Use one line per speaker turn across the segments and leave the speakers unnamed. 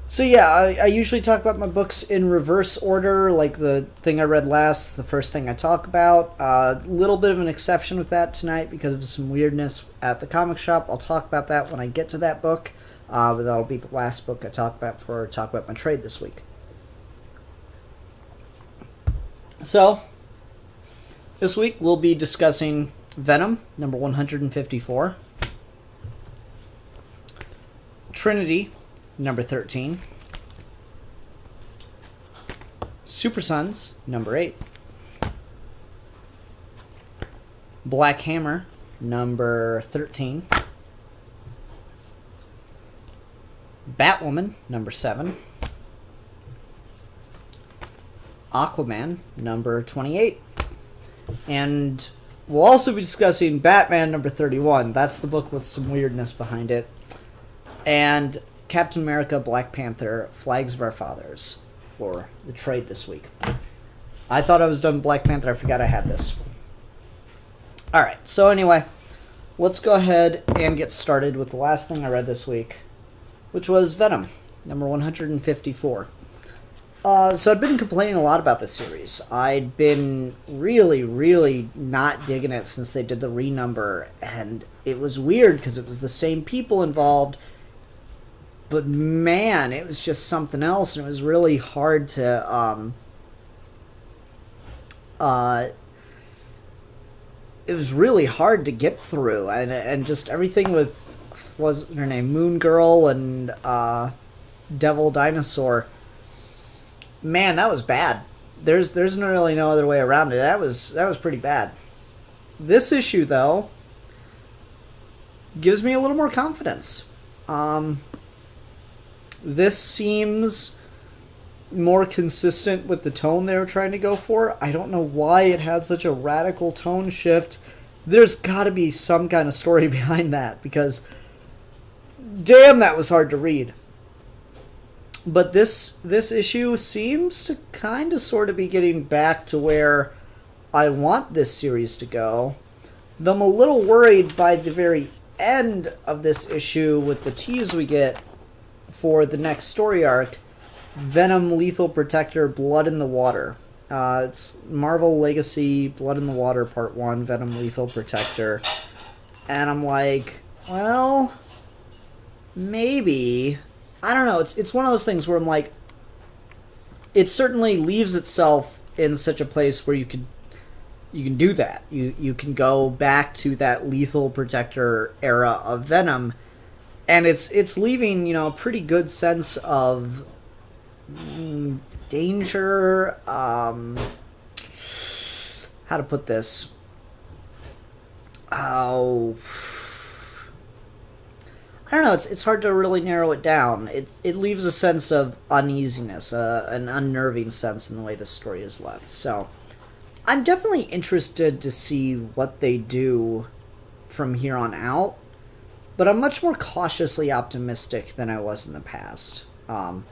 So yeah, I usually talk about my books in reverse order, like the thing I read last, the first thing I talk about. A little bit of an exception with that tonight because of some weirdness at the comic shop. I'll talk about that when I get to that book, but that'll be the last book I talk about before I talk about my trade this week. So, this week we'll be discussing Venom, number 154. Trinity, number 13. Super Sons, number 8. Black Hammer, number 13. Batwoman, number 7. Aquaman, number 28. And we'll also be discussing Batman, number 31. That's the book with some weirdness behind it. And Captain America, Black Panther, Flags of Our Fathers for the trade this week. I thought I was done with Black Panther. I forgot I had this. Alright, so anyway, let's go ahead and get started with the last thing I read this week, which was Venom, number 154. So I'd been complaining a lot about this series. I'd been really not digging it since they did the renumber, and it was weird because it was the same people involved, but man, it was just something else, and it was really hard to, it was really hard to get through, and just everything with, what was her name, Moon Girl and, Devil Dinosaur. Man, that was bad. There's really no other way around it. That was pretty bad. This issue, though, gives me a little more confidence. This seems more consistent with the tone they were trying to go for. I don't know why it had such a radical tone shift. There's got to be some kind of story behind that, because damn, that was hard to read. But this issue seems to kind of sort of be getting back to where I want this series to go. Though I'm a little worried by the very end of this issue with the tease we get for the next story arc, Venom Lethal Protector Blood in the Water. It's Marvel Legacy Blood in the Water Part 1, Venom Lethal Protector. And I'm like, well, maybe. I don't know. It's one of those things where I'm like, it certainly leaves itself in such a place where you can do that. You can go back to that Lethal Protector era of Venom, and it's leaving, a pretty good sense of danger. How to put this? Oh, I don't know. It's hard to really narrow it down. It leaves a sense of uneasiness, an unnerving sense in the way the story is left. So I'm definitely interested to see what they do from here on out, but I'm much more cautiously optimistic than I was in the past. So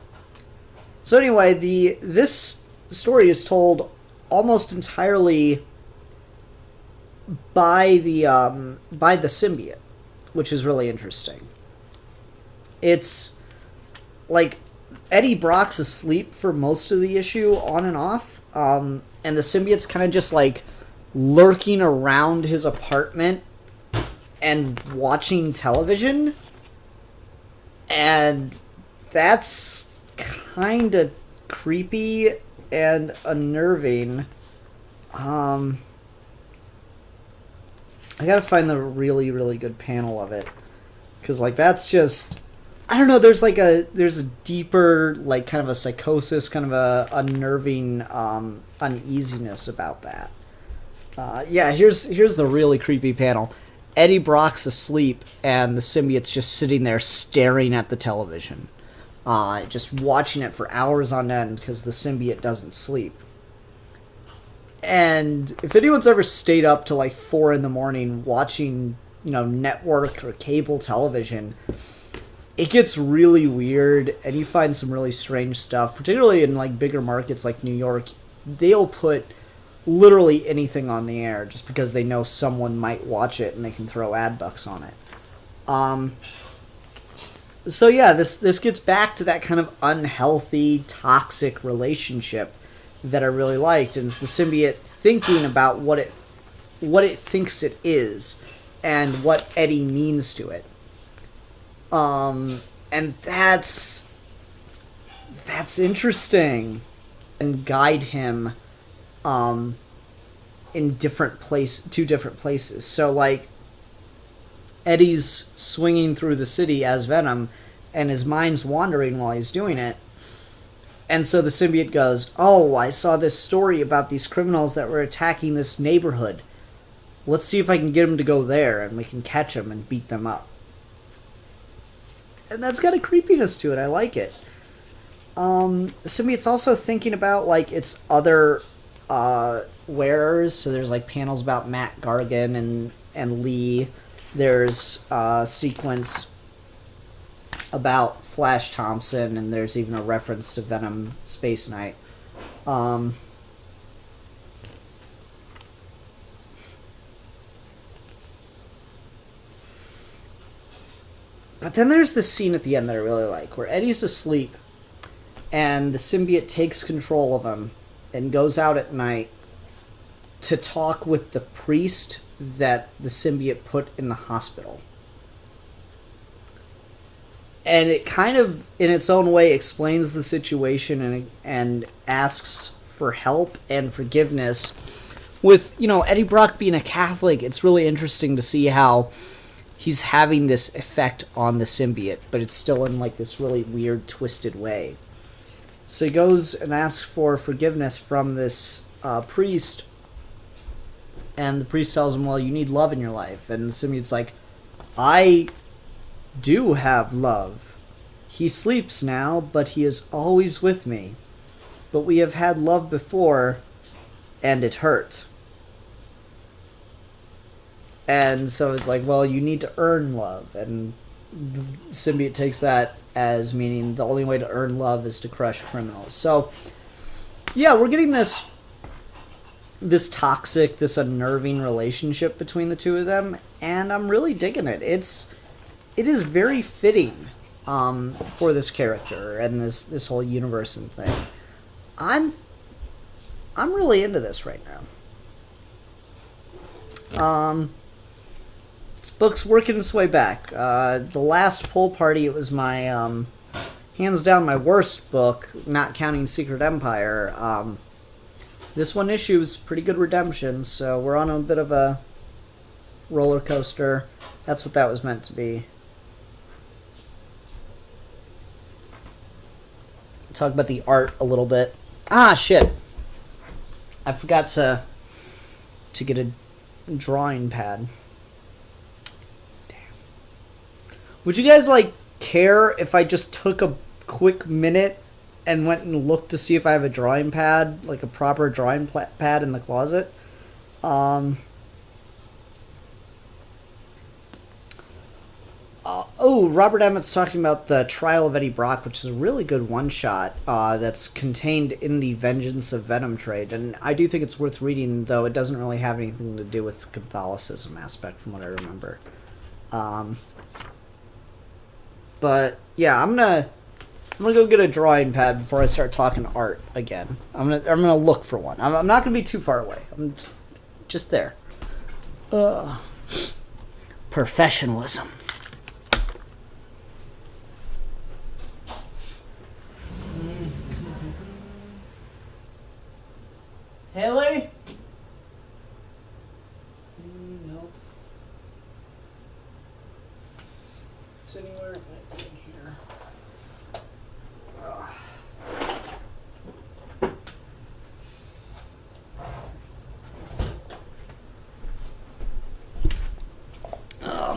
anyway, this story is told almost entirely by the symbiote, which is really interesting. It's like Eddie Brock's asleep for most of the issue, on and off, and the symbiote's kind of just like lurking around his apartment and watching television, and that's kind of creepy and unnerving. I gotta find the really good panel of it, because like that's just, I don't know, there's a deeper, like, kind of a psychosis, kind of a unnerving uneasiness about that. Yeah, here's the really creepy panel. Eddie Brock's asleep, and the symbiote's just sitting there staring at the television, just watching it for hours on end because the symbiote doesn't sleep. And if anyone's ever stayed up to like 4 a.m. watching, network or cable television, it gets really weird, and you find some really strange stuff, particularly in like bigger markets like New York. They'll put literally anything on the air just because they know someone might watch it and they can throw ad bucks on it. So yeah, this gets back to that kind of unhealthy, toxic relationship that I really liked, and it's the symbiote thinking about what it thinks it is, and what Eddie means to it. And that's interesting, and guide him, in two different places. So like, Eddie's swinging through the city as Venom, and his mind's wandering while he's doing it. And so the symbiote goes, "Oh, I saw this story about these criminals that were attacking this neighborhood. Let's see if I can get them to go there, and we can catch them and beat them up." And that's got a creepiness to it. I like it. The symbiote's also thinking about, like, its other wearers. So there's, like, panels about Matt Gargan and Lee. There's a sequence about Flash Thompson, and there's even a reference to Venom Space Knight. But then there's this scene at the end that I really like, where Eddie's asleep, and the symbiote takes control of him and goes out at night to talk with the priest that the symbiote put in the hospital. And it kind of, in its own way, explains the situation and asks for help and forgiveness. With, Eddie Brock being a Catholic, it's really interesting to see how he's having this effect on the symbiote, but it's still in, like, this really weird, twisted way. So he goes and asks for forgiveness from this priest, and the priest tells him, well, you need love in your life. And the symbiote's like, I do have love. He sleeps now, but he is always with me. But we have had love before, and it hurt. And so it's like, well, you need to earn love. And the symbiote takes that as meaning the only way to earn love is to crush criminals. So, yeah, we're getting this toxic, this unnerving relationship between the two of them, and I'm really digging it. It is very fitting for this character and this whole universe and thing. I'm really into this right now. This book's working its way back. The last Pull Party, it was my hands down my worst book, not counting Secret Empire. This one issue's pretty good redemption, so we're on a bit of a roller coaster. That's what that was meant to be. Talk about the art a little bit. Ah, shit. I forgot to get a drawing pad. Damn. Would you guys, like, care if I just took a quick minute and went and looked to see if I have a drawing pad, like a proper drawing pad in the closet? Robert Emmett's talking about the Trial of Eddie Brock, which is a really good one-shot that's contained in the Vengeance of Venom trade. And I do think it's worth reading, though it doesn't really have anything to do with the Catholicism aspect from what I remember. But, yeah, I'm gonna go get a drawing pad before I start talking art again. I'm gonna look for one. I'm not gonna be too far away. I'm just there. Professionalism. Haley? Nope. It's anywhere in here.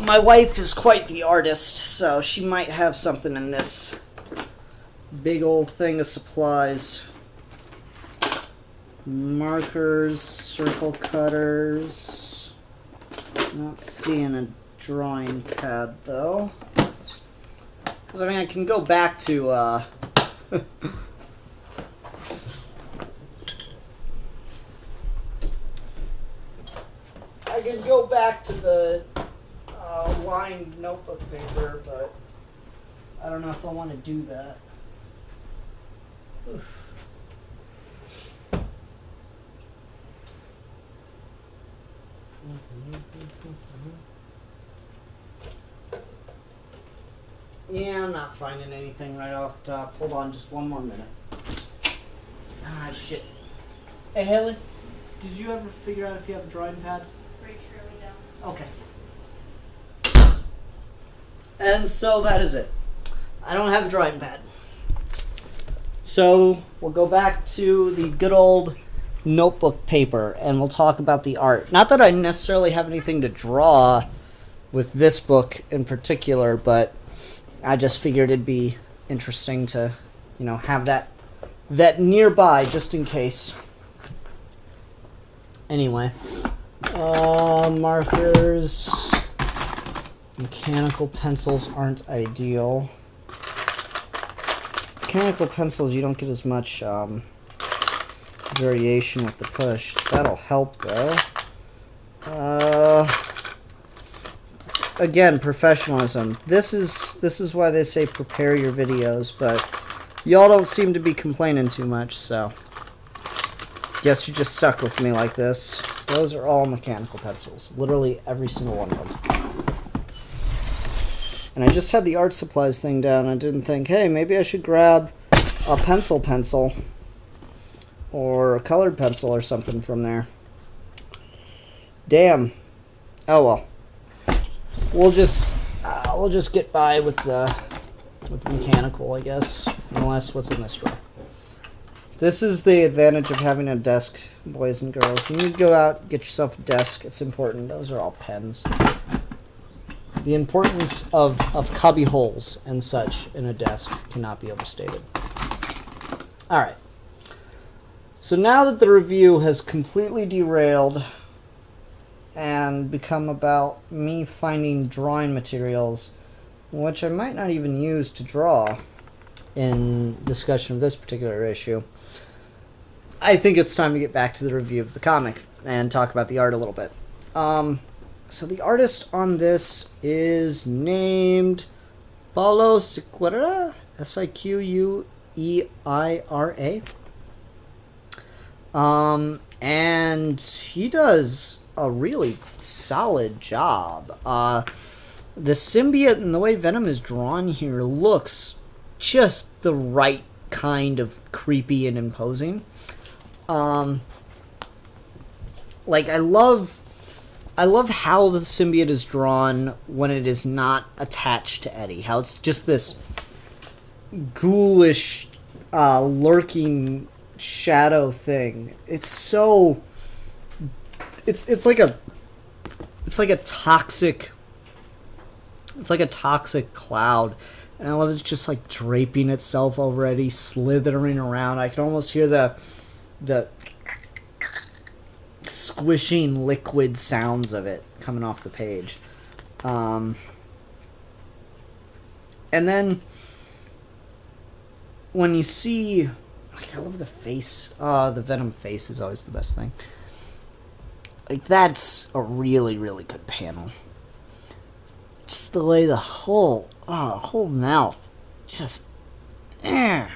My wife is quite the artist, so she might have something in this big old thing of supplies. Markers, circle cutters. Not seeing a drawing pad though. Because I can go back to I can go back to the lined notebook paper, but I don't know if I want to do that. Oof. Yeah, I'm not finding anything right off the top. Hold on just one more minute. Ah, shit. Hey, Haley, did you ever figure out if you have a drawing pad?
Pretty sure we don't.
Okay. And so that is it. I don't have a drawing pad. So we'll go back to the good old notebook paper and we'll talk about the art. Not that I necessarily have anything to draw with this book in particular, but I just figured it'd be interesting to, you know, have that nearby just in case. Anyway, markers, mechanical pencils aren't ideal. Mechanical pencils, you don't get as much variation with the push. That'll help though. Again, professionalism. This is why they say prepare your videos, but y'all don't seem to be complaining too much, so guess you just stuck with me like this. Those are all mechanical pencils. Literally every single one of them. And I just had the art supplies thing down. I didn't think, hey, maybe I should grab a pencil or a colored pencil or something from there. Damn. Oh well. We'll just get by with the mechanical, I guess. Unless what's in this drawer. This is the advantage of having a desk, boys and girls. You need to go out, get yourself a desk. It's important. Those are all pens. The importance of cubby holes and such in a desk cannot be overstated. Alright. So now that the review has completely derailed and become about me finding drawing materials, which I might not even use to draw in discussion of this particular issue, I think it's time to get back to the review of the comic and talk about the art a little bit. So the artist on this is named Paulo Siqueira, Siqueira. And he does a really solid job. The symbiote and the way Venom is drawn here looks just the right kind of creepy and imposing. Like I love how the symbiote is drawn when it is not attached to Eddie. How it's just this ghoulish, lurking shadow thing. It's like a toxic cloud. And I love it's just like draping itself over Eddie, slithering around. I can almost hear the squishing liquid sounds of it coming off the page. And then when you see, like, I love the face. The Venom face is always the best thing. Like, that's a really, really good panel. Just the way the whole mouth just, it's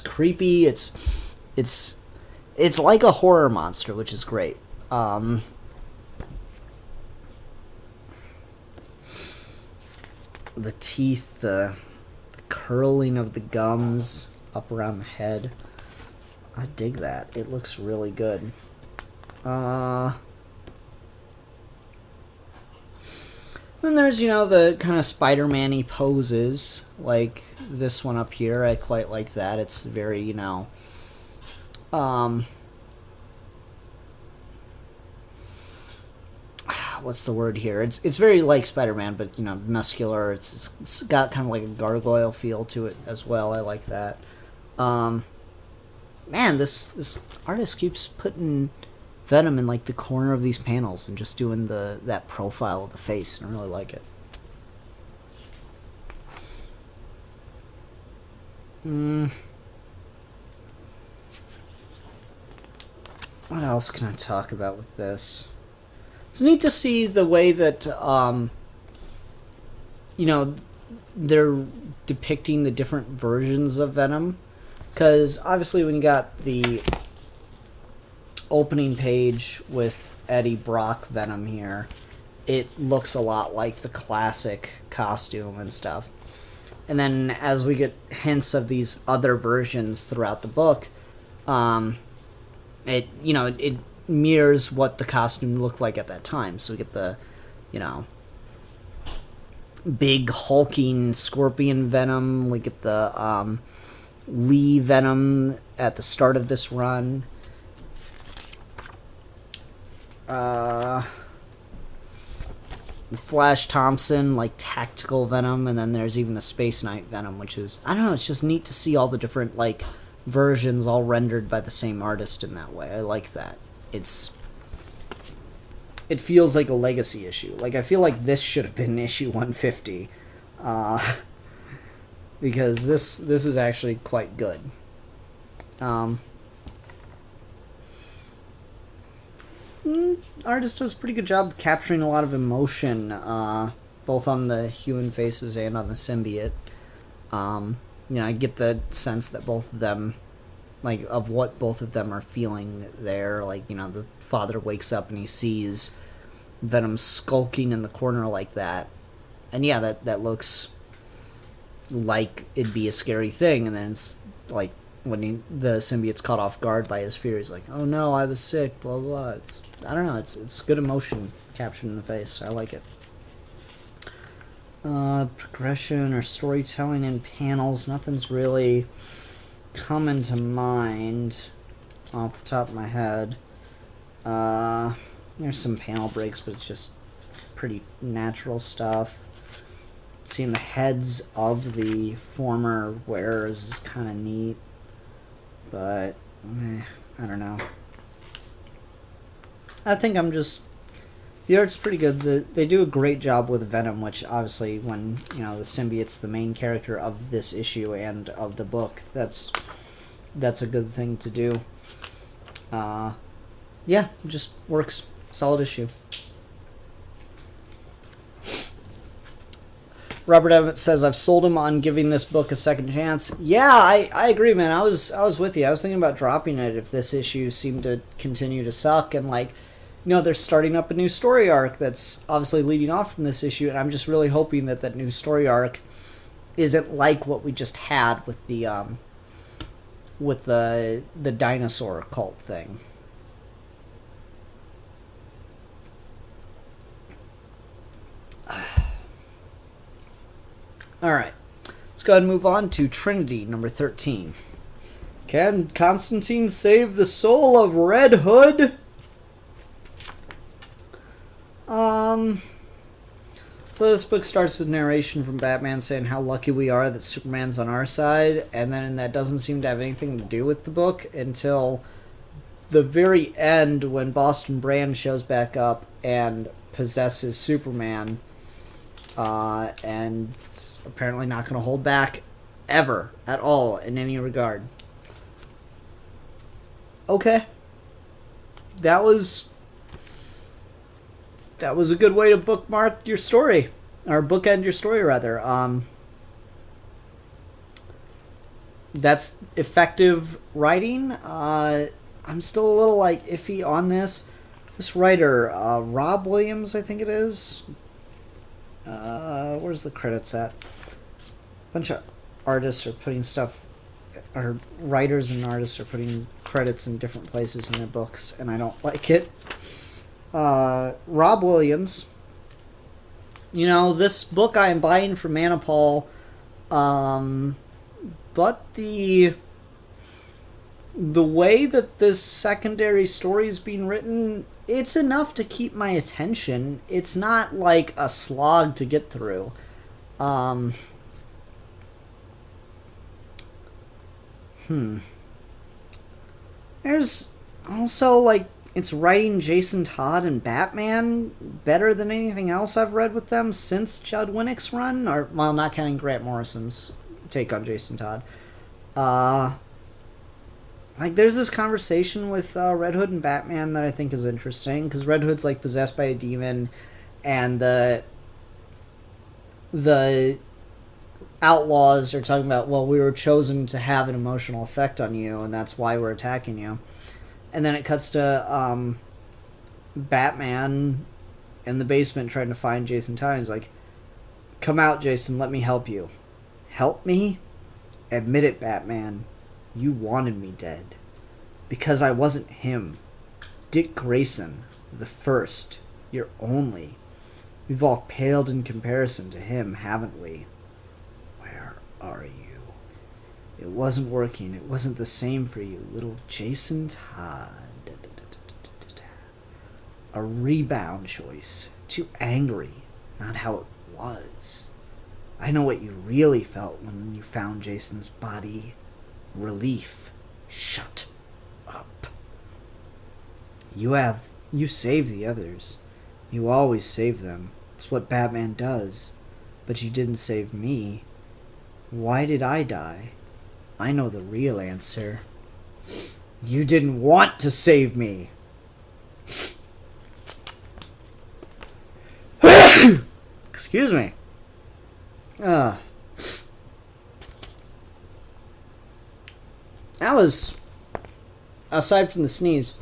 creepy. It's like a horror monster, which is great. The teeth, the curling of the gums up around the head. I dig that. It looks really good. Then there's, the kind of Spider-Man-y poses, like this one up here. I quite like that. It's very, what's the word here? It's very like Spider-Man, but, muscular. It's got kind of like a gargoyle feel to it as well. I like that. Man, this artist keeps putting Venom in like the corner of these panels and just doing that profile of the face, and I really like it. What else can I talk about with this? It's neat to see the way that you know, they're depicting the different versions of Venom. Because obviously when you got the opening page with Eddie Brock Venom here, it looks a lot like the classic costume and stuff. And then as we get hints of these other versions throughout the book, it mirrors what the costume looked like at that time. So we get the, big hulking scorpion Venom. We get the Lee Venom at the start of this run. The Flash Thompson, like tactical Venom, and then there's even the Space Knight Venom, which is, I don't know, it's just neat to see all the different like versions all rendered by the same artist in that way. I like that. It feels like a legacy issue. Like, I feel like this should have been issue 150. Because this is actually quite good. Artist does a pretty good job of capturing a lot of emotion, both on the human faces and on the symbiote. I get the sense that both of them, like, of what both of them are feeling there. Like, the father wakes up and he sees Venom skulking in the corner like that. And yeah, that looks like it'd be a scary thing. And then it's like when the symbiote's caught off guard by his fear, he's like, oh no, I was sick, blah, blah. I don't know, it's good emotion captured in the face. I like it. Progression or storytelling in panels, nothing's really coming to mind off the top of my head. There's some panel breaks, but it's just pretty natural stuff. Seeing the heads of the former wearers is kind of neat, but I don't know. I think the art's pretty good. They do a great job with Venom, which obviously when, the symbiote's the main character of this issue and of the book, that's a good thing to do. Yeah, it just works. Solid issue. Robert Abnett says, I've sold him on giving this book a second chance. Yeah, I agree, man. I was with you. I was thinking about dropping it if this issue seemed to continue to suck. And, they're starting up a new story arc that's obviously leading off from this issue. And I'm just really hoping that new story arc isn't like what we just had with the dinosaur cult thing. Alright, let's go ahead and move on to Trinity, number 13. Can Constantine save the soul of Red Hood? So this book starts with narration from Batman saying how lucky we are that Superman's on our side, and then that doesn't seem to have anything to do with the book until the very end when Boston Brand shows back up and possesses Superman. And it's apparently not going to hold back ever at all in any regard. Okay. That was a good way to bookmark your story, or bookend your story rather. That's effective writing. I'm still a little iffy on this. This writer, Rob Williams, I think it is. Where's the credits at? A bunch of artists are putting stuff, or writers and artists are putting credits in different places in their books, and I don't like it. Rob Williams. This book I am buying for Manipal, but the way that this secondary story is being written, it's enough to keep my attention. It's not like a slog to get through. There's also, it's writing Jason Todd and Batman better than anything else I've read with them since Judd Winnick's run, or, well, not counting Grant Morrison's take on Jason Todd. There's this conversation with Red Hood and Batman that I think is interesting, because Red Hood's, possessed by a demon, and the the outlaws are talking about, well, we were chosen to have an emotional effect on you, and that's why we're attacking you. And then it cuts to Batman in the basement trying to find Jason Todd. He's like, come out, Jason, let me help you. Help me? Admit it, Batman. You wanted me dead. Because I wasn't him. Dick Grayson, the first, your only. We've all paled in comparison to him, haven't we? Where are you? It wasn't working. It wasn't the same for you, little Jason Todd. A rebound choice. Too angry. Not how it was. I know what you really felt when you found Jason's body. Relief. Shut up. You saved the others. You always save them. It's what Batman does. But you didn't save me. Why did I die? I know the real answer. You didn't want to save me. Excuse me. That was, aside from the sneeze,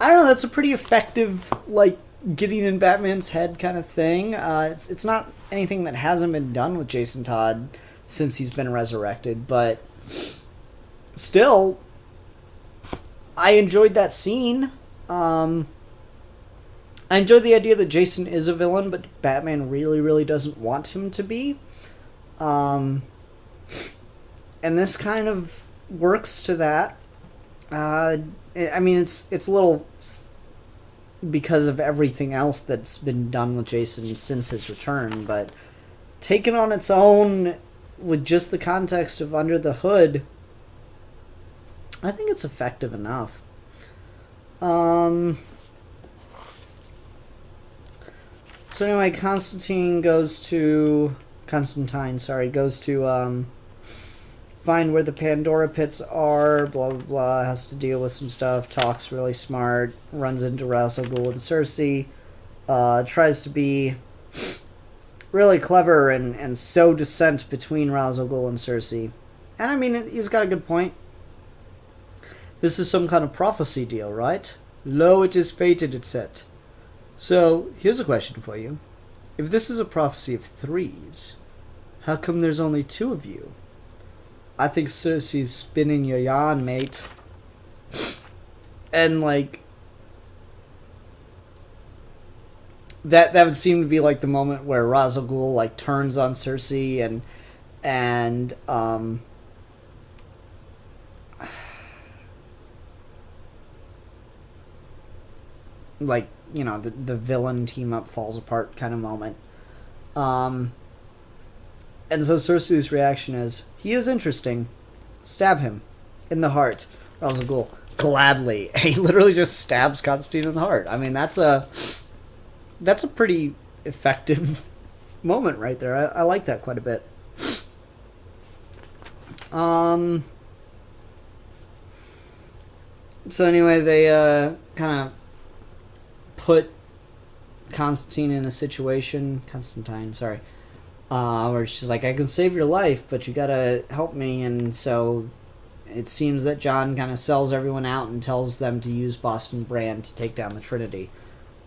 I don't know, that's a pretty effective, like, getting in Batman's head kind of thing. It's not anything that hasn't been done with Jason Todd since he's been resurrected, but still, I enjoyed that scene. I enjoy the idea that Jason is a villain, but Batman really, really doesn't want him to be. And this kind of works to that. I mean, it's a little because of everything else that's been done with Jason since his return, but taken on its own with just the context of Under the Hood, I think it's effective enough. So anyway, Constantine goes to find where the Pandora pits are, blah blah blah, has to deal with some stuff, talks really smart, runs into Ra's al Ghul and Cersei, tries to be really clever and sow dissent between Ra's al Ghul and Cersei. And I mean, he's got a good point. This is some kind of prophecy deal, right? Lo, it is fated, it said. So, here's a question for you. If this is a prophecy of threes, how come there's only two of you? I think Cersei's spinning your yarn, mate. And, like, that would seem to be, like, the moment where Ra's al Ghul, like, turns on Cersei and like, you know, the villain team up falls apart kind of moment. And so Cersei's reaction is, he is interesting. Stab him in the heart. Ra's al Ghul, gladly. He literally just stabs Constantine in the heart. I mean, that's a pretty effective moment right there. I like that quite a bit. So anyway, they kind of put Constantine in a situation, where she's like, I can save your life, but you gotta help me. And so it seems that John kind of sells everyone out and tells them to use Boston Brand to take down the Trinity,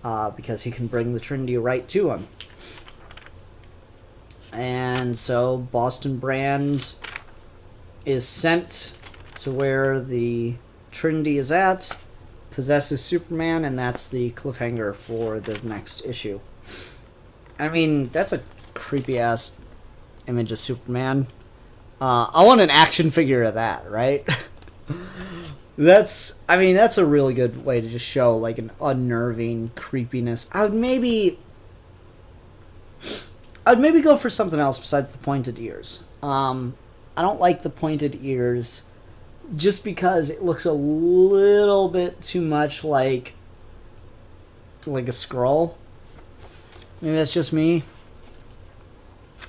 because he can bring the Trinity right to him. And so Boston Brand is sent to where the Trinity is at, possesses Superman, and that's the cliffhanger for the next issue. I mean, that's a creepy-ass image of Superman. I want an action figure of that, right? That's a really good way to just show, like, an unnerving creepiness. I'd maybe go for something else besides the pointed ears. I don't like the pointed ears just because it looks a little bit too much like a Skrull. Maybe that's just me.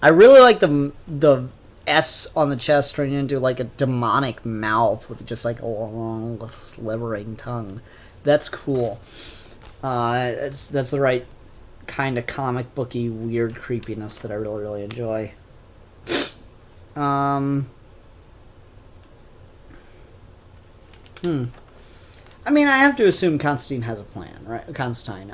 I really like the S on the chest turning into like a demonic mouth with just like a long slivering tongue. That's cool. That's the right kind of comic booky weird creepiness that I really, really enjoy. I mean, I have to assume Constantine has a plan, right? Constantine.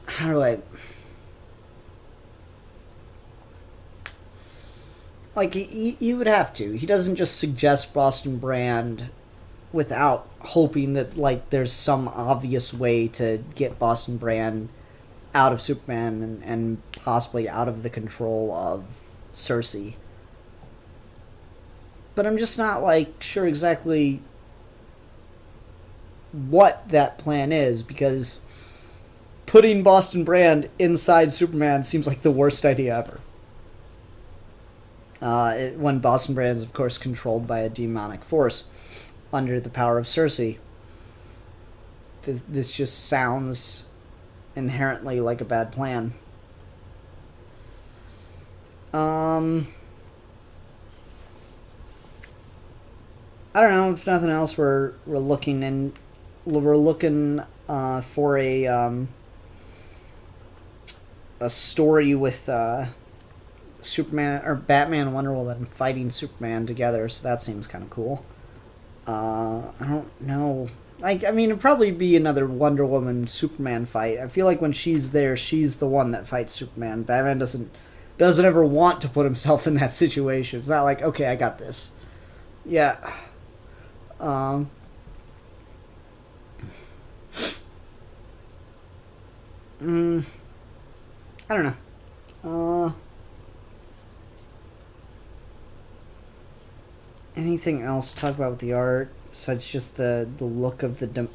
How do I... Like, he would have to. He doesn't just suggest Boston Brand without hoping that, like, there's some obvious way to get Boston Brand out of Superman and possibly out of the control of Cersei. But I'm just not, like, sure exactly what that plan is, because putting Boston Brand inside Superman seems like the worst idea ever. When Boston Brand is, of course, controlled by a demonic force under the power of Cersei. This just sounds inherently like a bad plan. I don't know. If nothing else, we're looking for a story with Superman or Batman and Wonder Woman fighting Superman together, so that seems kind of cool. I don't know. I mean, it'd probably be another Wonder Woman Superman fight. I feel like when she's there, she's the one that fights Superman. Batman doesn't ever want to put himself in that situation. It's not like, okay, I got this. Yeah. I don't know. Anything else to talk about with the art besides just the look of the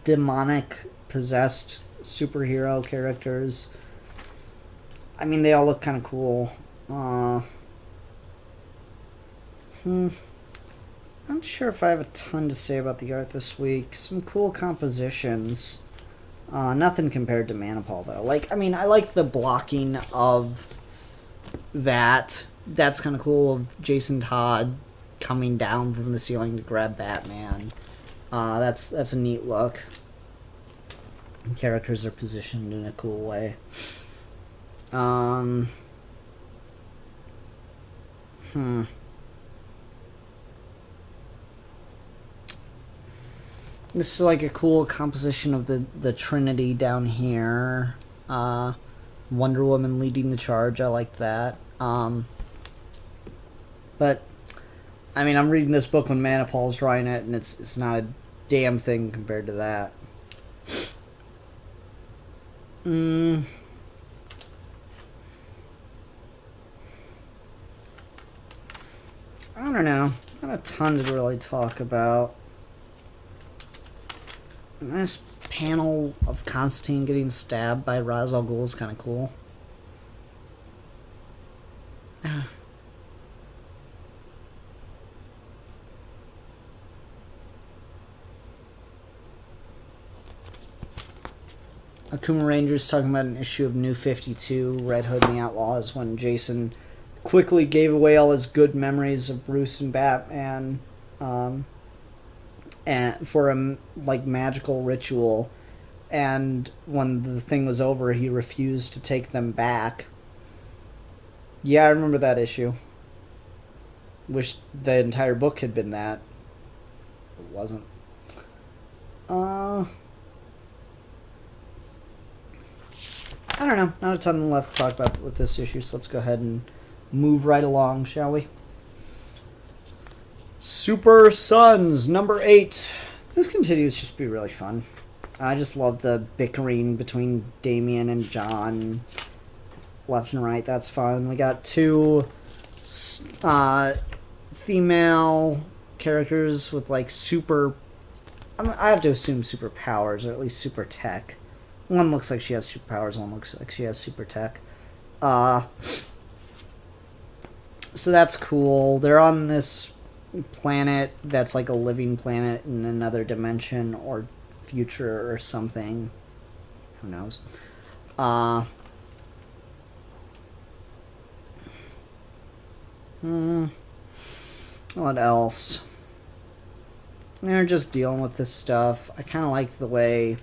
demonic possessed superhero characters? I mean, they all look kind of cool. Not sure if I have a ton to say about the art this week. Some cool compositions. Nothing compared to Manipal, though. Like, I mean, I like the blocking of that. That's kind of cool, of Jason Todd coming down from the ceiling to grab Batman. That's a neat look. And characters are positioned in a cool way. This is like a cool composition of the Trinity down here. Wonder Woman leading the charge. I like that. But I mean, I'm reading this book when Manipal's drawing it, and it's not a damn thing compared to that. I don't know. Not a ton to really talk about. Nice panel of Constantine getting stabbed by Ra's al Ghul is kind of cool. Akuma Ranger's talking about an issue of New 52, Red Hood and the Outlaws, when Jason quickly gave away all his good memories of Bruce and Batman and for a magical ritual, and when the thing was over, he refused to take them back. Yeah, I remember that issue. Wish the entire book had been that. It wasn't. I don't know. Not a ton left to talk about with this issue, so let's go ahead and move right along, shall we? Super Sons, number 8. This continues to just be really fun. I just love the bickering between Damian and John, left and right. That's fun. We got 2 female characters with super... I have to assume superpowers, or at least super tech. One looks like she has superpowers, one looks like she has super tech. So that's cool. They're on this planet that's like a living planet in another dimension or future or something. Who knows? What else? They're just dealing with this stuff. I kind of like the way...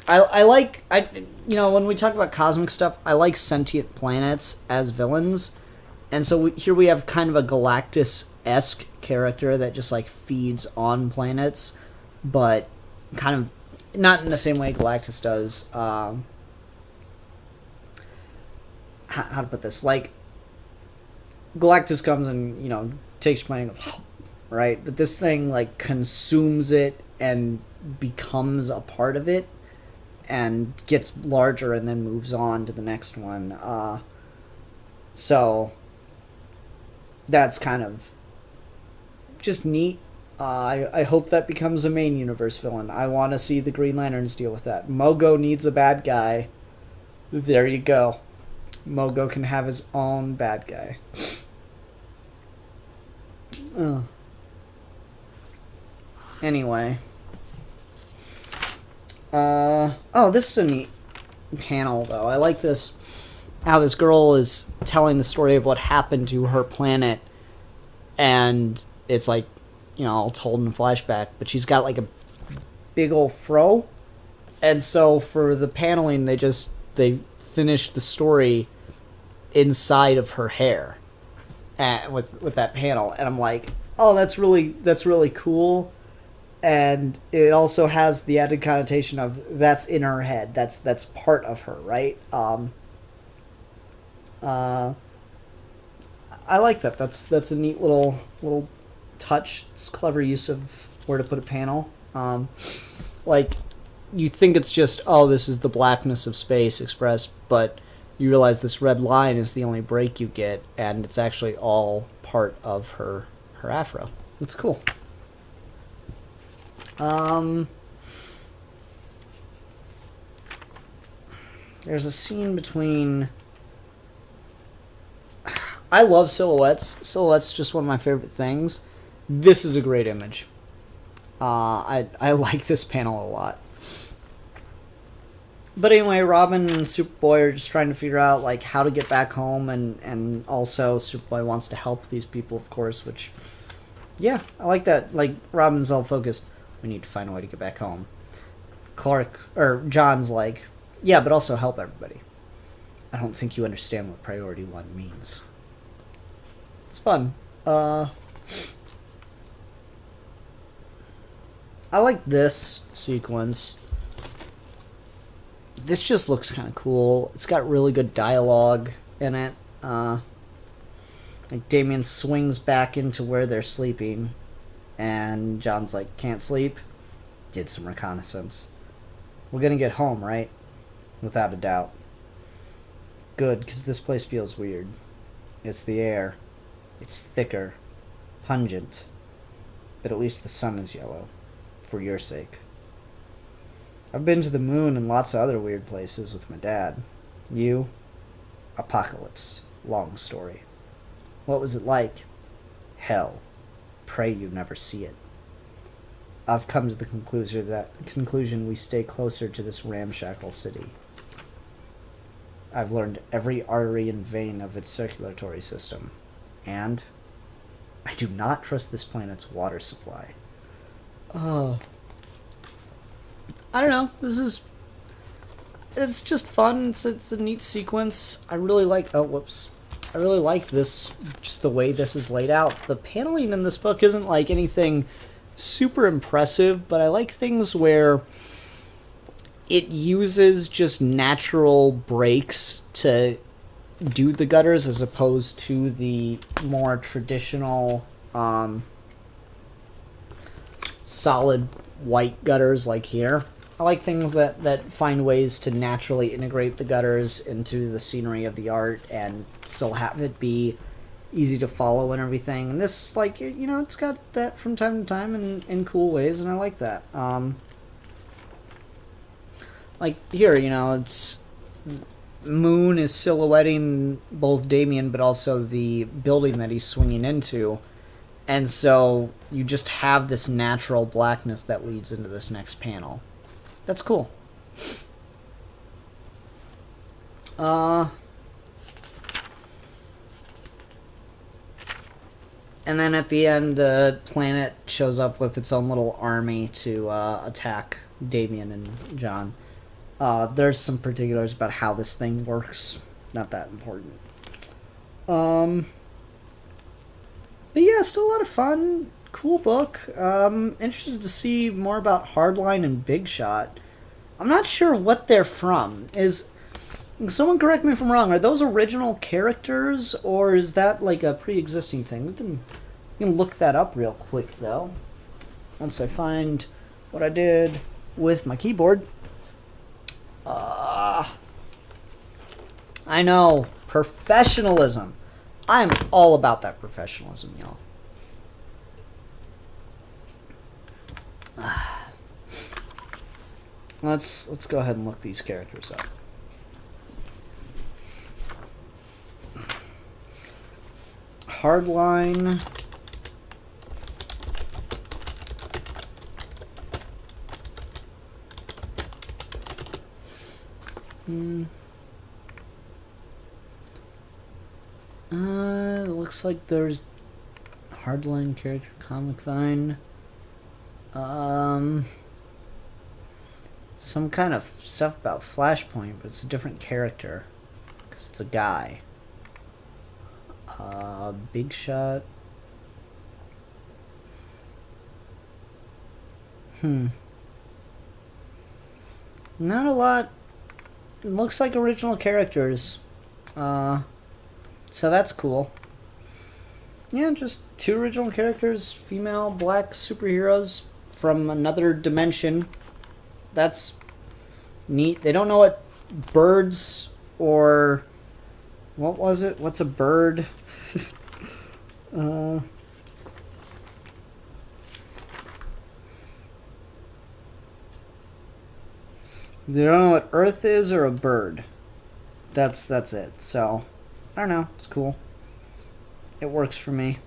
I like... when we talk about cosmic stuff, I like sentient planets as villains. And so here we have kind of a Galactus-esque character that just, like, feeds on planets, but kind of not in the same way Galactus does. How to put this? Like, Galactus comes and, takes your planet, right? But this thing, like, consumes it and becomes a part of it and gets larger and then moves on to the next one. So that's kind of just neat. I hope that becomes a main universe villain. I want to see the Green Lanterns deal with that. Mogo needs a bad guy. There you go. Mogo can have his own bad guy. Anyway. This is a neat panel, though. I like this. How this girl is telling the story of what happened to her planet. And it's like, all told in flashback. But she's got like a big old fro. And so for the paneling, they finished the story inside of her hair with that panel. And I'm like, oh, that's really cool. And it also has the added connotation of that's in her head. That's part of her, right? I like that. That's a neat little touch. It's clever use of where to put a panel. Like, you think it's just, this is the blackness of space expressed, but you realize this red line is the only break you get, and it's actually all part of her afro. It's cool. There's a scene between... I love silhouettes. Silhouettes just one of my favorite things. This is a great image. I like this panel a lot. But anyway, Robin and Superboy are just trying to figure out like how to get back home, and also Superboy wants to help these people, of course, which, yeah, I like that. Like, Robin's all focused. We need to find a way to get back home. John's like, yeah, but also help everybody. I don't think you understand what Priority 1 means. It's fun. I like this sequence. This just looks kind of cool. It's got really good dialogue in it. Like, Damian swings back into where they're sleeping, and John's like, can't sleep? Did some reconnaissance. We're gonna get home, right? Without a doubt. Good, because this place feels weird. It's the air. It's thicker. Pungent. But at least the sun is yellow. For your sake. I've been to the moon and lots of other weird places with my dad. You? Apocalypse. Long story. What was it like? Hell. Pray you never see it. I've come to the conclusion we stay closer to this ramshackle city. I've learned every artery and vein of its circulatory system. And I do not trust this planet's water supply. I don't know. It's just fun. It's a neat sequence. I really like... I really like this, just the way this is laid out. The paneling in this book isn't like anything super impressive, but I like things where it uses just natural breaks to do the gutters as opposed to the more traditional solid white gutters like here. I like things that find ways to naturally integrate the gutters into the scenery of the art and still have it be easy to follow and everything. And this, like, it's got that from time to time in cool ways, and I like that. Like here, it's... Moon is silhouetting both Damian but also the building that he's swinging into. And so you just have this natural blackness that leads into this next panel. That's cool. And then at the end, the planet shows up with its own little army to attack Damien and John. There's some particulars about how this thing works. Not that important. But yeah, still a lot of fun. Cool book. Interested to see more about Hardline and Big Shot. I'm not sure what they're from. Someone correct me if I'm wrong. Are those original characters, or is that like a pre-existing thing? We can look that up real quick, though. Once I find what I did with my keyboard. I know. Professionalism. I'm all about that professionalism, y'all. Let's go ahead and look these characters up. Hardline. It looks like there's Hardline character, Comic Vine. Some kind of stuff about Flashpoint, but it's a different character. Because it's a guy. Big Shot. Not a lot. It looks like original characters. So that's cool. Yeah, just 2 original characters. Female, black superheroes from another dimension. That's neat. They don't know what birds or... What was it? What's a bird? They don't know what Earth is or a bird. That's it. So, I don't know. It's cool. It works for me.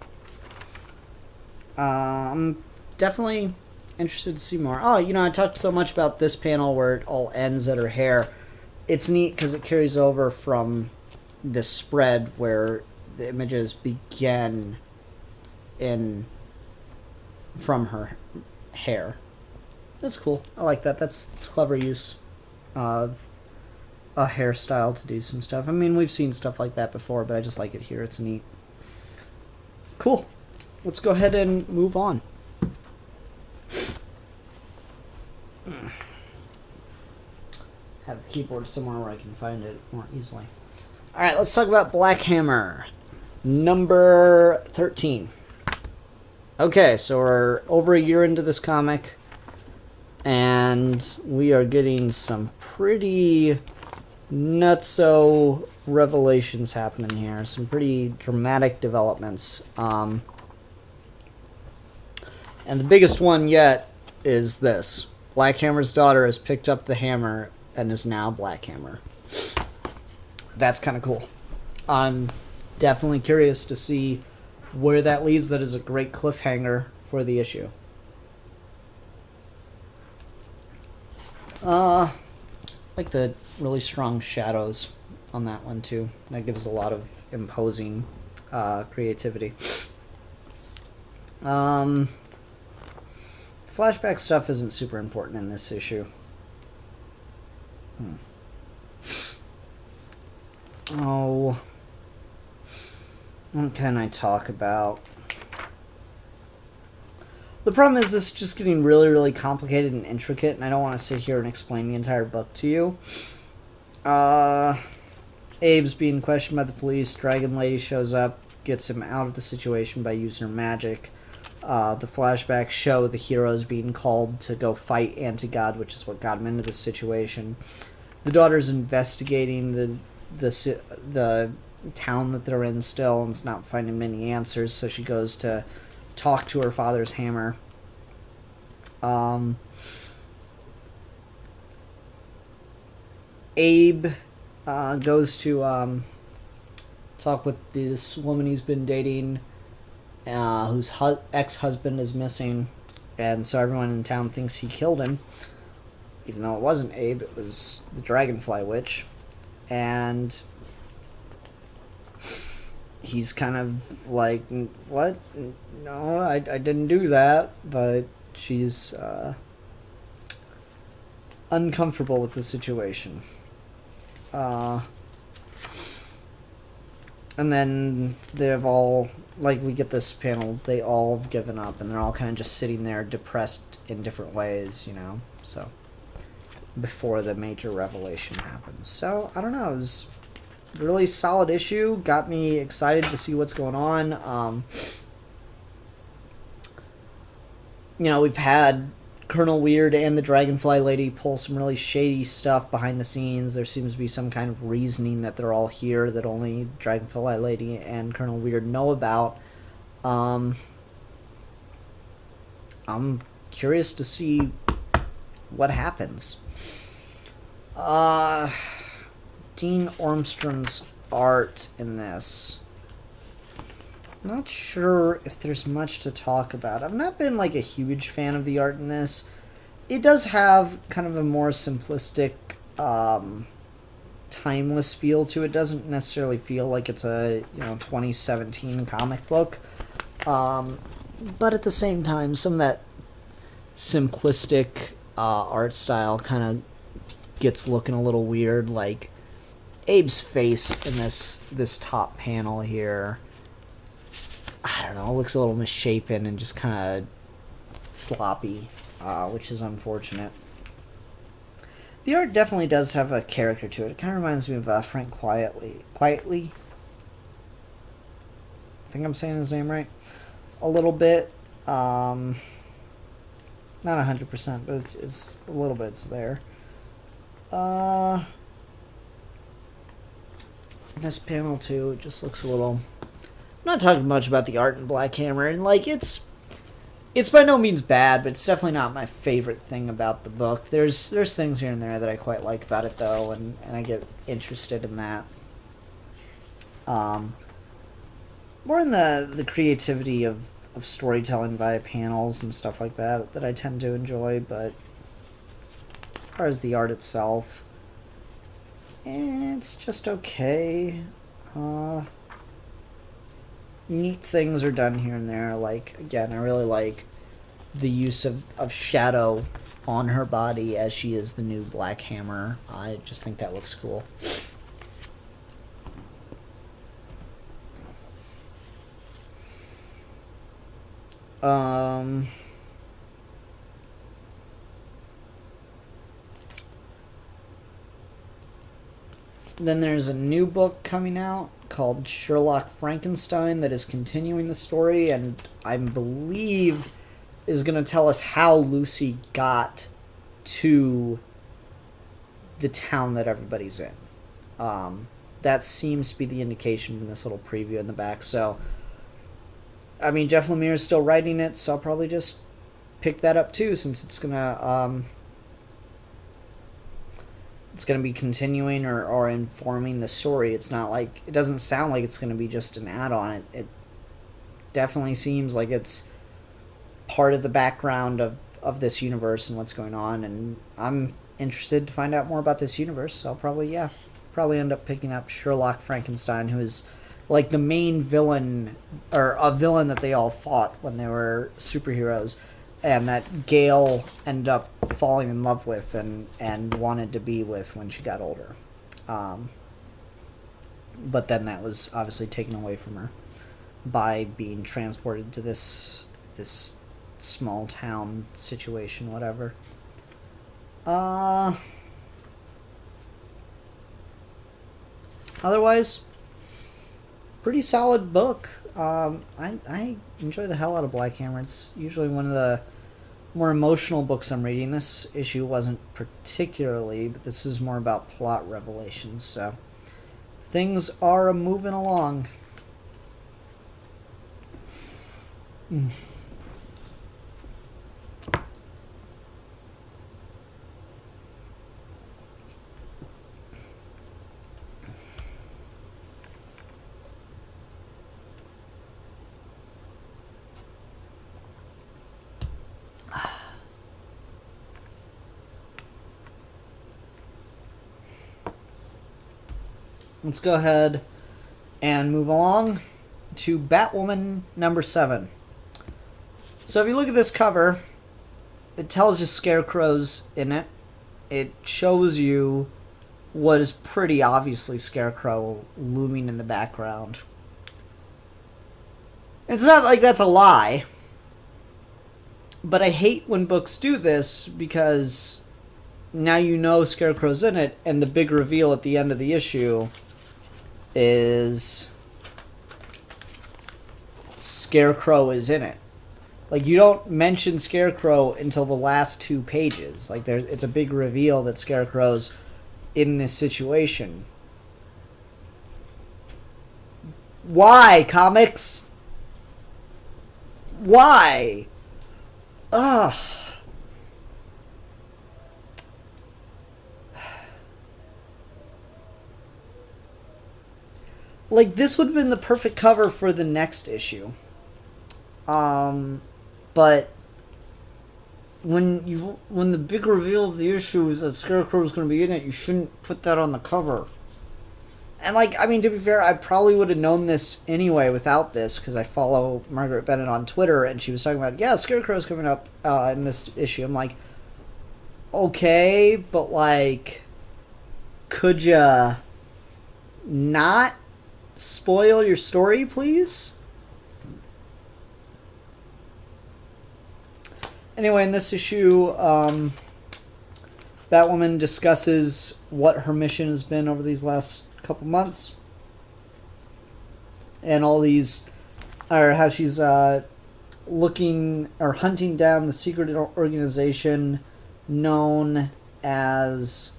I'm definitely interested to see more. Oh, I talked so much about this panel where it all ends at her hair. It's neat because it carries over from this spread where the images begin from her hair. That's cool. I like that. That's clever use of a hairstyle to do some stuff. I mean, we've seen stuff like that before, but I just like it here. It's neat. Cool. Let's go ahead and move on. Have the keyboard somewhere where I can find it more easily. Alright, let's talk about Black Hammer. Number 13. Okay, so we're over a year into this comic. And we are getting some pretty nutso revelations happening here. Some pretty dramatic developments. And the biggest one yet is this. Black Hammer's daughter has picked up the hammer and is now Black Hammer. That's kind of cool. I'm definitely curious to see where that leads. That is a great cliffhanger for the issue. Like the really strong shadows on that one too. That gives a lot of imposing creativity. Flashback stuff isn't super important in this issue. Oh, what can I talk about? The problem is this is just getting really, really complicated and intricate, and I don't want to sit here and explain the entire book to you. Abe's being questioned by the police. Dragon Lady shows up, gets him out of the situation by using her magic. The flashbacks show the heroes being called to go fight Anti-God, which is what got him into this situation. The daughter's investigating the town that they're in still and is not finding many answers, so she goes to talk to her father's hammer. Abe goes to talk with this woman he's been dating, whose ex-husband is missing, and so everyone in town thinks he killed him, even though it wasn't Abe, it was the Dragonfly Witch. And he's kind of like, what? No, I didn't do that. But she's uncomfortable with the situation. And then they've all, like, we get this panel, they all have given up, and they're all kind of just sitting there depressed in different ways, you know, so, before the major revelation happens. So, I don't know, it was a really solid issue, got me excited to see what's going on. You know, we've had Colonel Weird and the Dragonfly Lady pull some really shady stuff behind the scenes. There seems to be some kind of reasoning that they're all here that only Dragonfly Lady and Colonel Weird know about. I'm curious to see what happens. Dean Ormston's art in this. Not sure if there's much to talk about. I've not been like a huge fan of the art in this. It does have kind of a more simplistic, timeless feel to it. It doesn't necessarily feel like it's a 2017 comic book. But at the same time, some of that simplistic art style kind of gets looking a little weird. Like Abe's face in this top panel here, I don't know, it looks a little misshapen and just kind of sloppy, which is unfortunate. The art definitely does have a character to it. It kind of reminds me of Frank Quietly. I think I'm saying his name right. A little bit. Not 100%, but it's a little bit. It's there. This panel too, it just looks a little... I'm not talking much about the art in Black Hammer, and like it's by no means bad, but it's definitely not my favorite thing about the book. There's things here and there that I quite like about it though, and I get interested in that. More in the creativity of storytelling via panels and stuff like that I tend to enjoy, but as far as the art itself, it's just okay. Neat things are done here and there. Like, again, I really like the use of shadow on her body as she is the new Black Hammer. I just think that looks cool. Then there's a new book coming out called Sherlock Frankenstein that is continuing the story, and I believe is going to tell us how Lucy got to the town that everybody's in. That seems to be the indication from this little preview in the back. So, I mean, Jeff Lemire is still writing it, so I'll probably just pick that up too, since it's gonna be continuing or informing the story. It's not like, it doesn't sound like it's gonna be just an add-on. It definitely seems like it's part of the background of this universe and what's going on, and I'm interested to find out more about this universe, so I'll probably end up picking up Sherlock Frankenstein, who is like the main villain, or a villain that they all fought when they were superheroes, and that Gale ended up falling in love with and wanted to be with when she got older. But then that was obviously taken away from her by being transported to this small town situation, whatever. Otherwise, pretty solid book. I enjoy the hell out of Black Hammer. It's usually one of the more emotional books I'm reading. This issue wasn't particularly, but this is more about plot revelations, so things are moving along. Let's go ahead and move along. to Batwoman number 7. So if you look at this cover, it tells you Scarecrow's in it. It shows you what is pretty obviously Scarecrow looming in the background. It's not like that's a lie, but I hate when books do this because now you know Scarecrow's in it, and the big reveal at the end of the issue is Scarecrow is in it. Like, you don't mention Scarecrow until the last 2 pages. Like, it's a big reveal that Scarecrow's in this situation. Why, comics? Why? Ugh. Like, this would have been the perfect cover for the next issue. But when the big reveal of the issue is that Scarecrow is going to be in it, you shouldn't put that on the cover. And, like, I mean, to be fair, I probably would have known this anyway without this, because I follow Marguerite Bennett on Twitter, and she was talking about, yeah, Scarecrow's coming up in this issue. I'm like, okay, but, like, could ya not spoil your story, please? Anyway, in this issue, Batwoman discusses what her mission has been over these last couple months, and all these, or how she's looking or hunting down the secret organization known as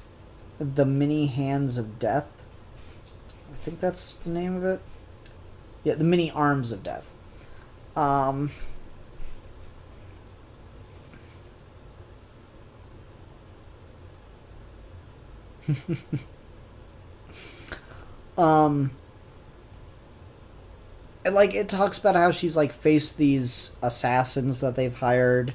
the Many Hands of Death. I think that's the name of it. Yeah, the Many Arms of Death. And, like, it talks about how she's, like, faced these assassins that they've hired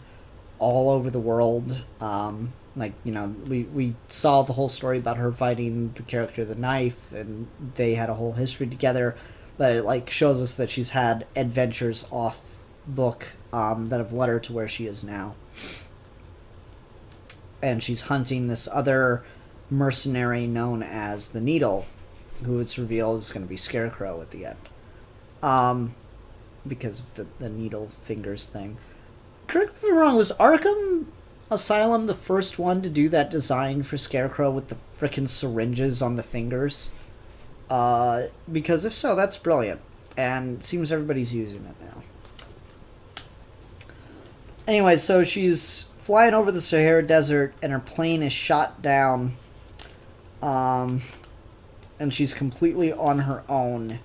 all over the world. Like, you know, we saw the whole story about her fighting the character The Knife, and they had a whole history together, but it, like, shows us that she's had adventures off book that have led her to where she is now. And she's hunting this other mercenary known as the Needle, who it's revealed is going to be Scarecrow at the end. Because of the needle fingers thing. Correct me if I'm wrong, was Arkham Asylum the first one to do that design for Scarecrow with the frickin' syringes on the fingers? Because if so, that's brilliant. And it seems everybody's using it now. Anyway, so she's flying over the Sahara Desert, and her plane is shot down. And she's completely on her own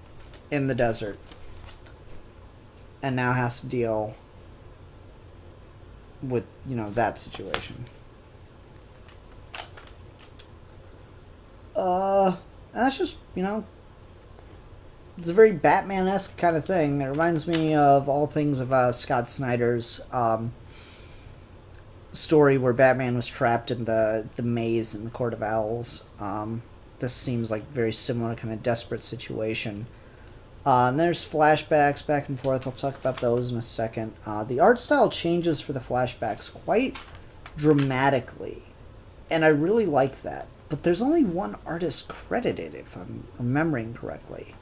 in the desert. And now has to deal with, you know, that situation. And that's just, you know, it's a very Batman-esque kind of thing. It reminds me of all things of Scott Snyder's story where Batman was trapped in the maze in the Court of Owls. This seems like a very similar kind of desperate situation. And there's flashbacks back and forth. I'll talk about those in a second. The art style changes for the flashbacks quite dramatically, and I really like that. But there's only one artist credited, if I'm remembering correctly.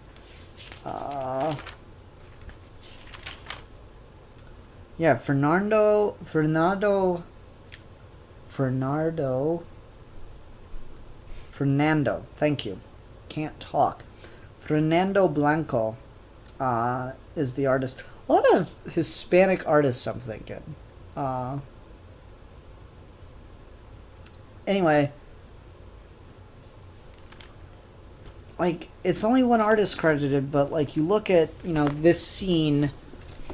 Yeah, Fernando, thank you. Can't talk. Fernando Blanco is the artist. A lot of Hispanic artists, I'm thinking. Anyway, like, it's only one artist credited, but, like, you look at, you know, this scene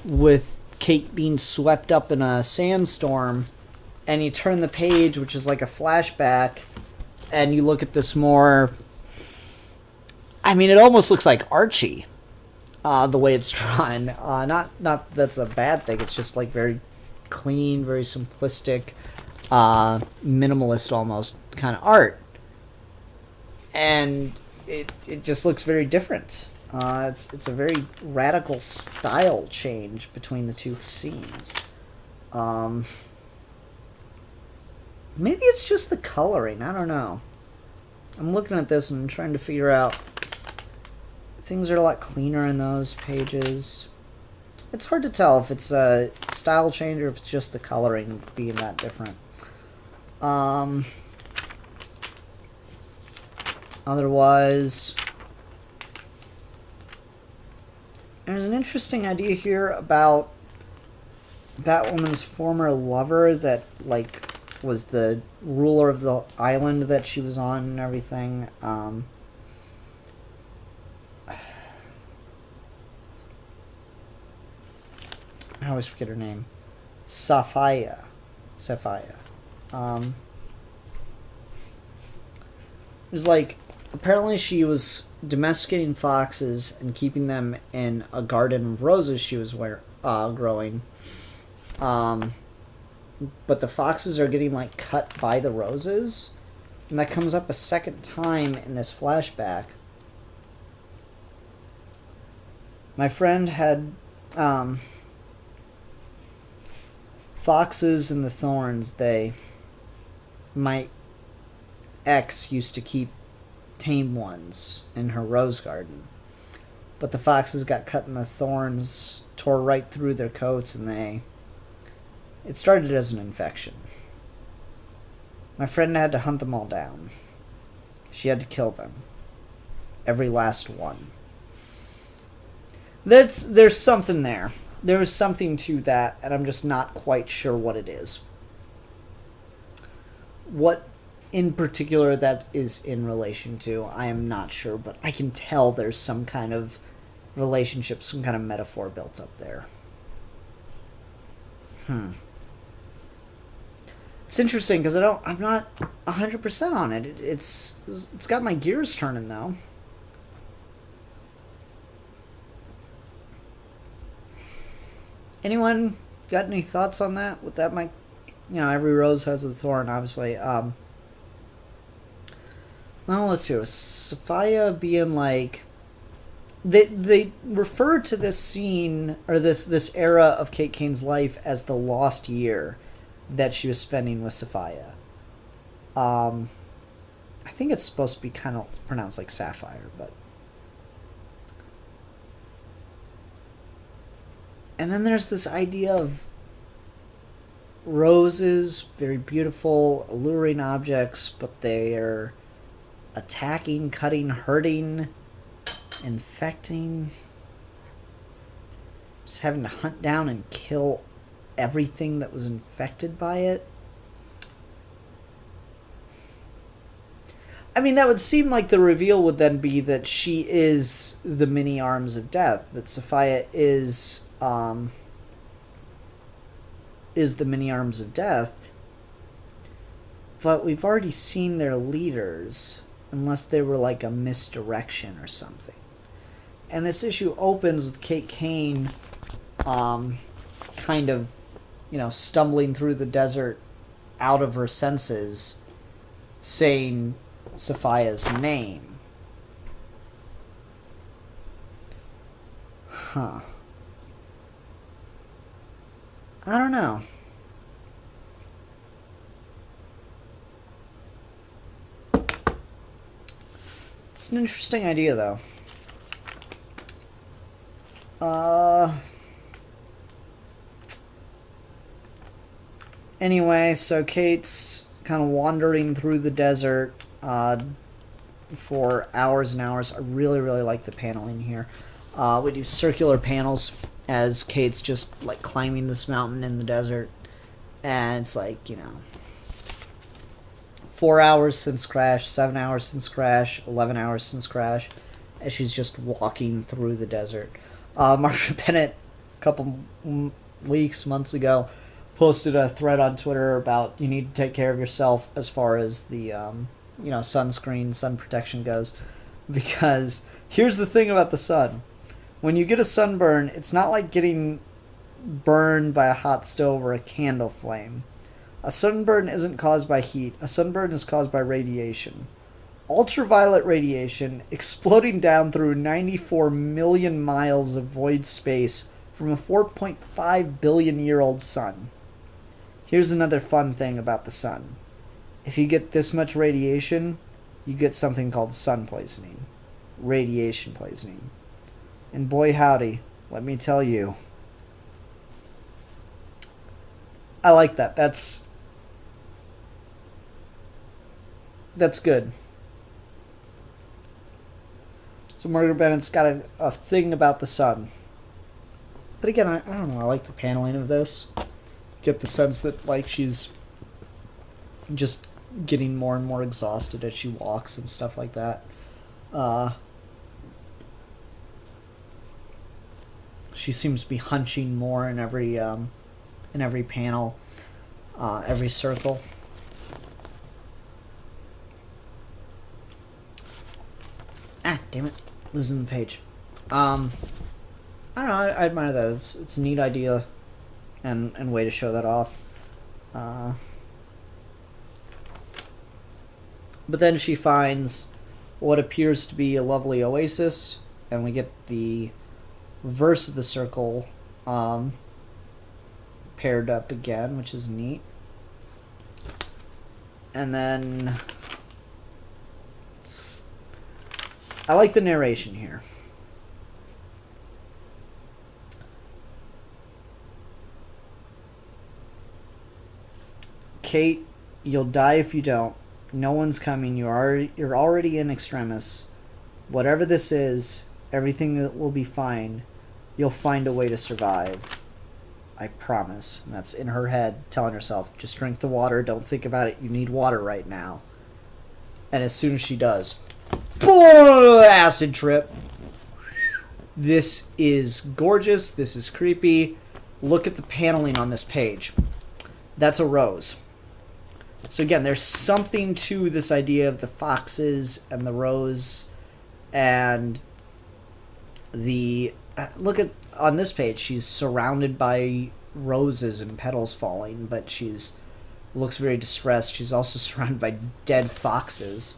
with Kate being swept up in a sandstorm, and you turn the page, which is like a flashback, and you look at this more... I mean, it almost looks like Archie, the way it's drawn. Not that's a bad thing. It's just, like, very clean, very simplistic, minimalist almost kind of art. And it just looks very different. It's a very radical style change between the two scenes. Maybe it's just the coloring. I don't know. I'm looking at this and I'm trying to figure out. Things are a lot cleaner in those pages. It's hard to tell if it's a style change or if it's just the coloring being that different. Otherwise, there's an interesting idea here about Batwoman's former lover that, like, was the ruler of the island that she was on and everything. I always forget her name. Sapphire. It was like, apparently she was domesticating foxes and keeping them in a garden of roses she was growing. But the foxes are getting, like, cut by the roses. And that comes up a second time in this flashback. My friend had, foxes and the thorns. My ex used to keep tame ones in her rose garden. But the foxes got cut and the thorns tore right through their coats and it started as an infection. My friend had to hunt them all down. She had to kill them. Every last one. There's something there. There is something to that, and I'm just not quite sure what it is. What in particular that is in relation to, I am not sure, but I can tell there's some kind of relationship, some kind of metaphor built up there. It's interesting because I'm not 100% on it. It's got my gears turning though. Anyone got any thoughts on that? What that might, every rose has a thorn, obviously. Well, let's see. Sophia being like, they refer to this scene or this era of Kate Kane's life as the lost year that she was spending with Sophia. I think it's supposed to be kind of pronounced like sapphire, but. And then there's this idea of roses, very beautiful, alluring objects, but they are attacking, cutting, hurting, infecting. Just having to hunt down and kill everything that was infected by it. I mean, that would seem like the reveal would then be that she is the many arms of death, that Sophia is the many arms of death. But we've already seen their leaders, unless they were like a misdirection or something. And this issue opens with Kate Kane kind of, stumbling through the desert out of her senses, saying Sophia's name. I don't know. It's an interesting idea, though. Anyway, so Kate's kind of wandering through the desert for hours and hours. I really, really like the paneling here. We do circular panels as Kate's just like climbing this mountain in the desert. And it's like, 4 hours since crash, 7 hours since crash, 11 hours since crash, as she's just walking through the desert. Margaret Bennett, a couple months ago, posted a thread on Twitter about you need to take care of yourself as far as the, sunscreen, sun protection goes. Because here's the thing about the sun. When you get a sunburn, it's not like getting burned by a hot stove or a candle flame. A sunburn isn't caused by heat. A sunburn is caused by radiation. ultraviolet radiation exploding down through 94 million miles of void space from a 4.5 billion year old sun. Here's another fun thing about the sun. If you get this much radiation, you get something called sun poisoning. Radiation poisoning. And boy howdy, let me tell you, I like that. That's good. So Margaret Bennett's got a thing about the sun. But again, I don't know. I like the paneling of this. Get the sense that like she's just getting more and more exhausted as she walks and stuff like that. She seems to be hunching more in every panel, every circle. Ah, damn it. Losing the page. I don't know, I admire that. It's a neat idea and way to show that off. But then she finds what appears to be a lovely oasis, and we get the reverse of the circle paired up again, which is neat. And then I like the narration here. Kate, you'll die if you don't. No one's coming. You're already in extremis. Whatever this is, everything will be fine. You'll find a way to survive. I promise. And that's in her head, telling herself, just drink the water. Don't think about it. You need water right now. And as soon as she does, boom, acid trip. This is gorgeous. This is creepy. Look at the paneling on this page. That's a rose. So again, there's something to this idea of the foxes and the rose and the... Look at, on this page, she's surrounded by roses and petals falling, but looks very distressed. She's also surrounded by dead foxes.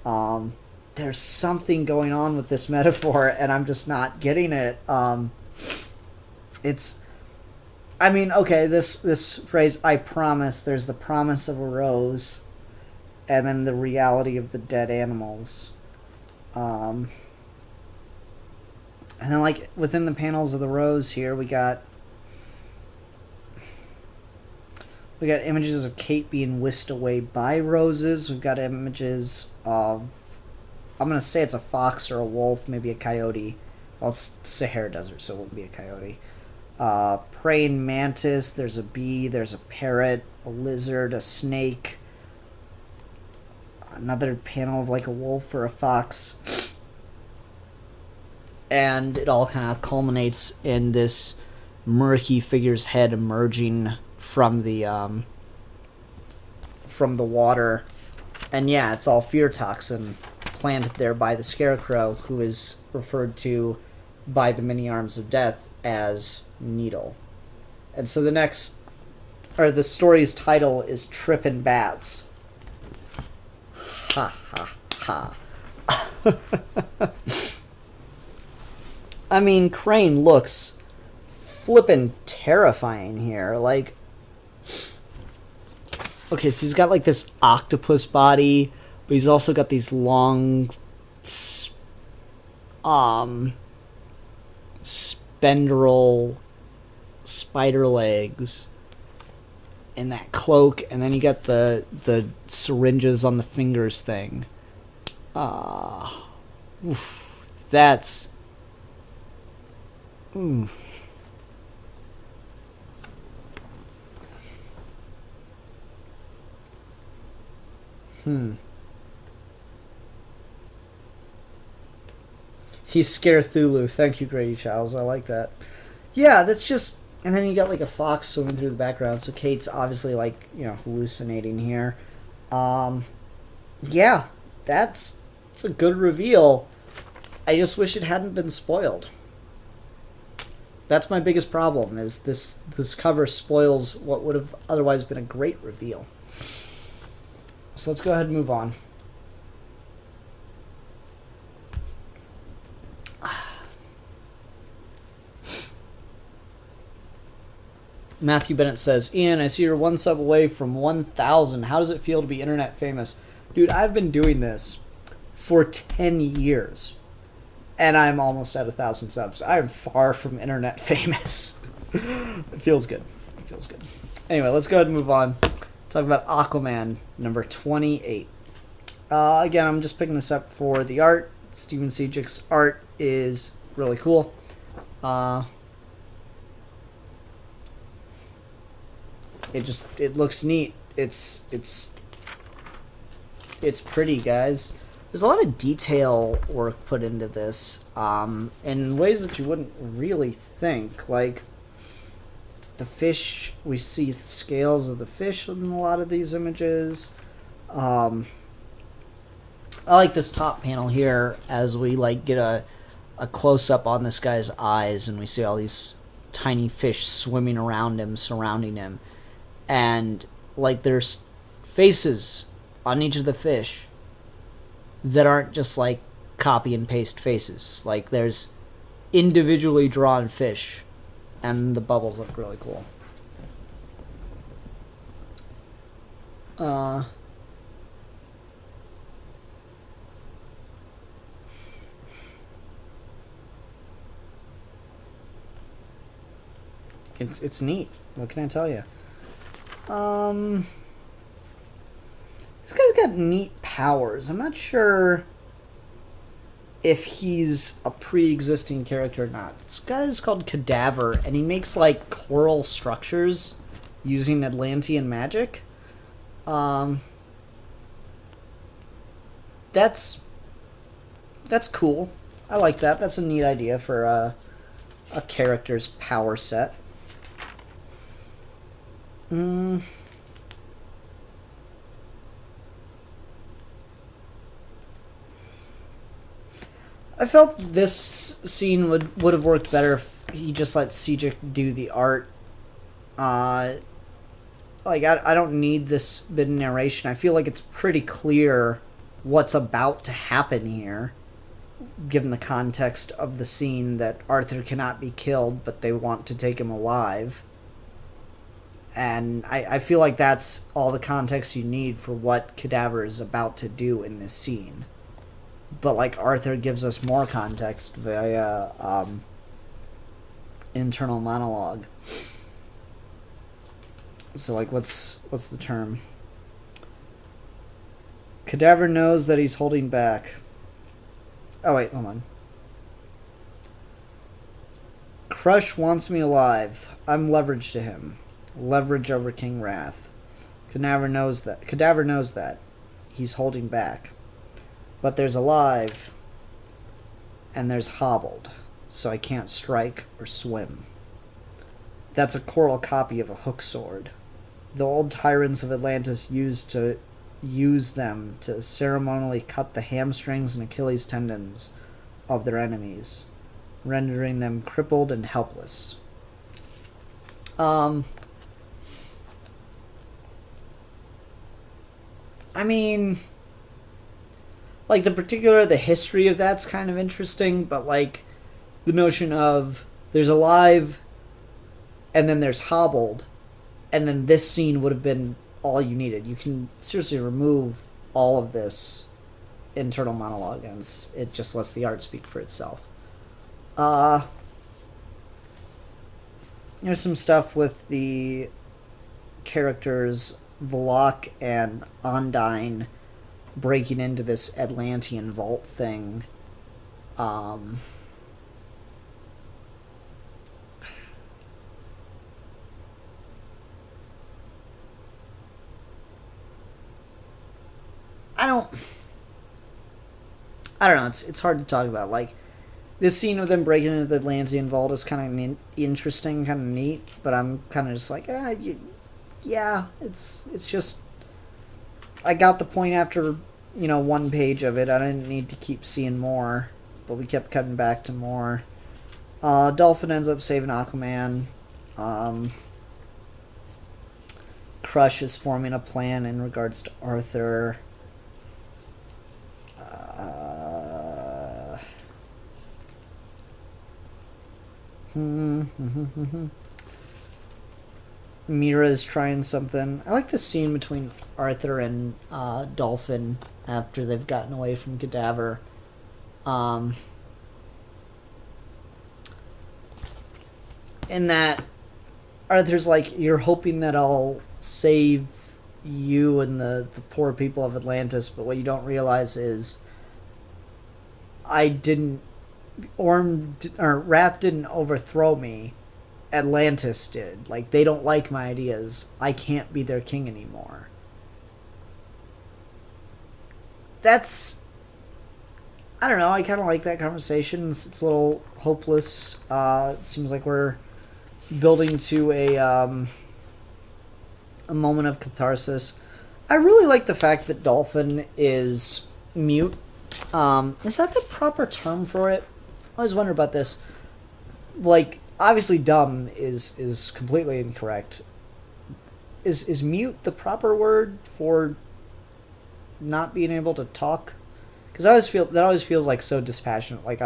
There's something going on with this metaphor, and I'm just not getting it. I mean, okay, this phrase, I promise, there's the promise of a rose, and then the reality of the dead animals. And then, like, within the panels of the rose here, we got images of Kate being whisked away by roses. We've got images of, I'm going to say it's a fox or a wolf, maybe a coyote. Well, it's Sahara Desert, so it wouldn't be a coyote. Praying mantis, there's a bee, there's a parrot, a lizard, a snake, another panel of like a wolf or a fox, and it all kind of culminates in this murky figure's head emerging from the water. And yeah, it's all fear toxin planted there by the scarecrow, who is referred to by the many arms of death as Needle. And so the story's title is Trippin' Bats. Ha ha ha. I mean, Crane looks flippin' terrifying here. Like, okay, so he's got like this octopus body, but he's also got these long spendril spider legs and that cloak, and then you got the syringes on the fingers thing. That's He's Scarethulu. Thank you, Grady Childs. I like that. Yeah, that's just... And then you got, like, a fox swimming through the background, so Kate's obviously, like, you know, hallucinating here. Yeah, it's a good reveal. I just wish it hadn't been spoiled. That's my biggest problem, is this cover spoils what would have otherwise been a great reveal. So let's go ahead and move on. Matthew Bennett says, Ian, I see you're one sub away from 1,000. How does it feel to be internet famous? Dude, I've been doing this for 10 years. And I'm almost at 1,000 subs. I'm far from internet famous. It feels good. It feels good. Anyway, let's go ahead and move on. Talk about Aquaman, number 28. Again, I'm just picking this up for the art. Steven Sejic's art is really cool. It looks neat. It's pretty, guys. There's a lot of detail work put into this, in ways that you wouldn't really think. Like, the fish, we see scales of the fish in a lot of these images. I like this top panel here as we get a close-up on this guy's eyes, and we see all these tiny fish swimming around him, surrounding him. And, there's faces on each of the fish that aren't just, copy and paste faces. There's individually drawn fish, and the bubbles look really cool. It's neat. What can I tell you? This guy's got neat powers. I'm not sure if he's a pre-existing character or not. This guy is called Cadaver, and he makes coral structures using Atlantean magic. That's cool. I like that. That's a neat idea for a character's power set. I felt this scene would have worked better if he just let Sejic do the art. I don't need this bit of narration. I feel like it's pretty clear what's about to happen here, given the context of the scene, that Arthur cannot be killed, but they want to take him alive. And I feel like that's all the context you need for what Cadaver is about to do in this scene. But Arthur gives us more context via internal monologue. So what's the term? Cadaver knows that he's holding back. Oh wait, hold on. Crush wants me alive. I'm leverage to him. Leverage over King Wrath. Cadaver knows that. He's holding back. But there's alive, and there's hobbled, so I can't strike or swim. That's a coral copy of a hook sword. The old tyrants of Atlantis used them to ceremonially cut the hamstrings and Achilles tendons of their enemies, rendering them crippled and helpless. The history of that's kind of interesting, but the notion of there's alive and then there's hobbled, and then this scene would have been all you needed. You can seriously remove all of this internal monologue, and it just lets the art speak for itself. There's some stuff with the characters Vlach and Ondine breaking into this Atlantean vault thing. I don't know. It's hard to talk about. This scene of them breaking into the Atlantean vault is kind of interesting, kind of neat, but I'm kind of just yeah, it's just, I got the point after, one page of it. I didn't need to keep seeing more, but we kept cutting back to more. Dolphin ends up saving Aquaman. Crush is forming a plan in regards to Arthur. Mira's trying something. I like the scene between Arthur and Dolphin after they've gotten away from Cadaver. In that Arthur's like, you're hoping that I'll save you and the poor people of Atlantis, but what you don't realize is Wrath didn't overthrow me. Atlantis did. Like, they don't like my ideas. I can't be their king anymore. That's... I don't know, I kind of like that conversation. It's a little hopeless. It seems like we're building to a moment of catharsis. I really like the fact that Dolphin is mute. Is that the proper term for it? I always wonder about this. Like, obviously dumb is completely incorrect. Is mute the proper word for not being able to talk? Because that always feels like so dispassionate. Like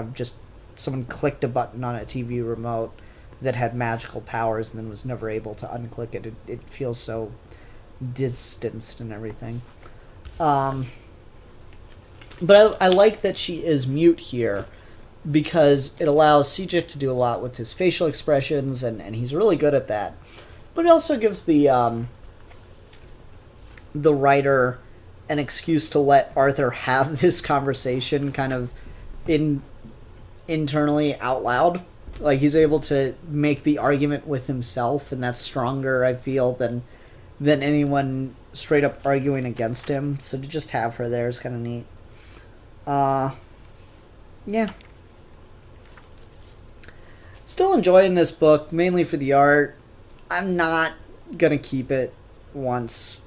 someone clicked a button on a TV remote that had magical powers and then was never able to unclick it. It feels so distanced and everything. But I like that she is mute here, because it allows Sejic to do a lot with his facial expressions, and he's really good at that. But it also gives the writer an excuse to let Arthur have this conversation kind of internally out loud. Like, he's able to make the argument with himself, and that's stronger, I feel, than anyone straight up arguing against him. So to just have her there is kind of neat. Yeah. Still enjoying this book, mainly for the art. I'm not gonna keep it once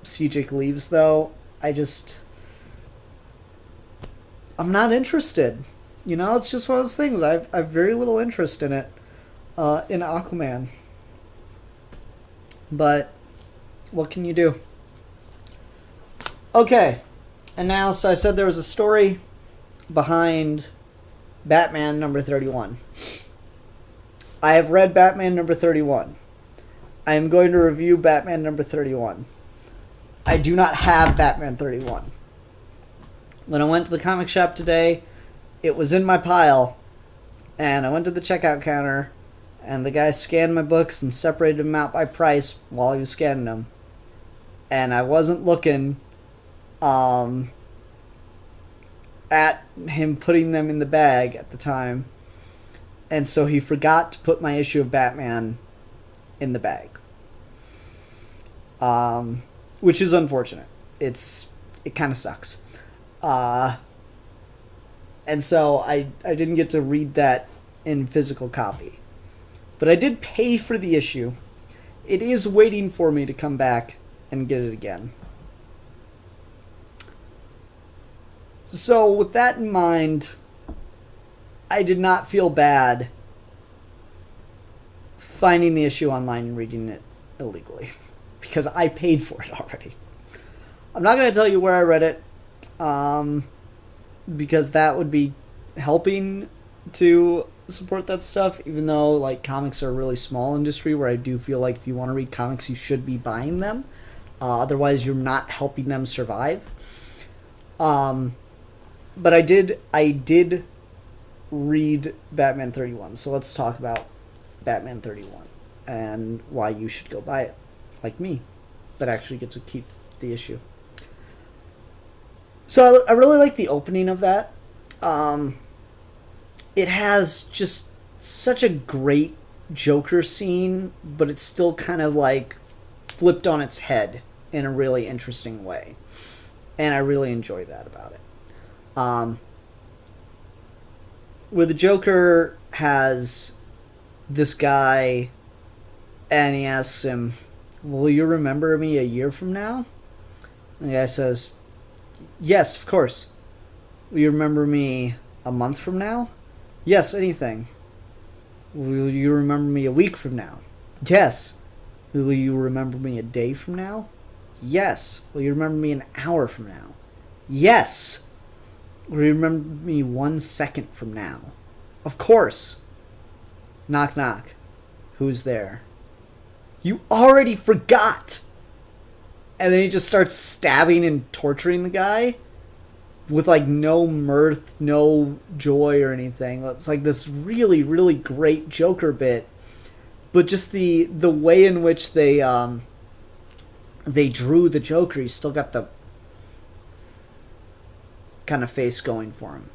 Sejic leaves, though. I'm not interested. You know, it's just one of those things. I've very little interest in it, in Aquaman. But what can you do? Okay, and now, so I said there was a story behind Batman number 31. I have read Batman number 31. I am going to review Batman number 31. I do not have Batman 31. When I went to the comic shop today, it was in my pile, and I went to the checkout counter, and the guy scanned my books and separated them out by price while he was scanning them. And I wasn't looking at him putting them in the bag at the time. And so he forgot to put my issue of Batman in the bag. Which is unfortunate. It kind of sucks. And so I didn't get to read that in physical copy. But I did pay for the issue. It is waiting for me to come back and get it again. So with that in mind, I did not feel bad finding the issue online and reading it illegally, because I paid for it already. I'm not going to tell you where I read it, because that would be helping to support that stuff, even though like comics are a really small industry where I do feel like if you want to read comics, you should be buying them. Otherwise, you're not helping them survive. But I did read Batman 31, so let's talk about Batman 31 and why you should go buy it, like me, but actually get to keep the issue. So I really like the opening of that. It has just such a great Joker scene, but it's still kind of like flipped on its head in a really interesting way. And I really enjoy that about it. Where the Joker has this guy and he asks him, "Will you remember me a year from now?" And the guy says, "Yes, of course." "Will you remember me a month from now?" "Yes, anything." "Will you remember me a week from now?" "Yes." "Will you remember me a day from now?" "Yes." "Will you remember me an hour from now?" "Yes." "Will you remember me 1 second from now?" "Of course." Knock, knock. Who's there? You already forgot! And then he just starts stabbing and torturing the guy with, like, no mirth, no joy or anything. It's like this really, really great Joker bit. But just the way in which they drew the Joker, he's still got the kind of face going for him.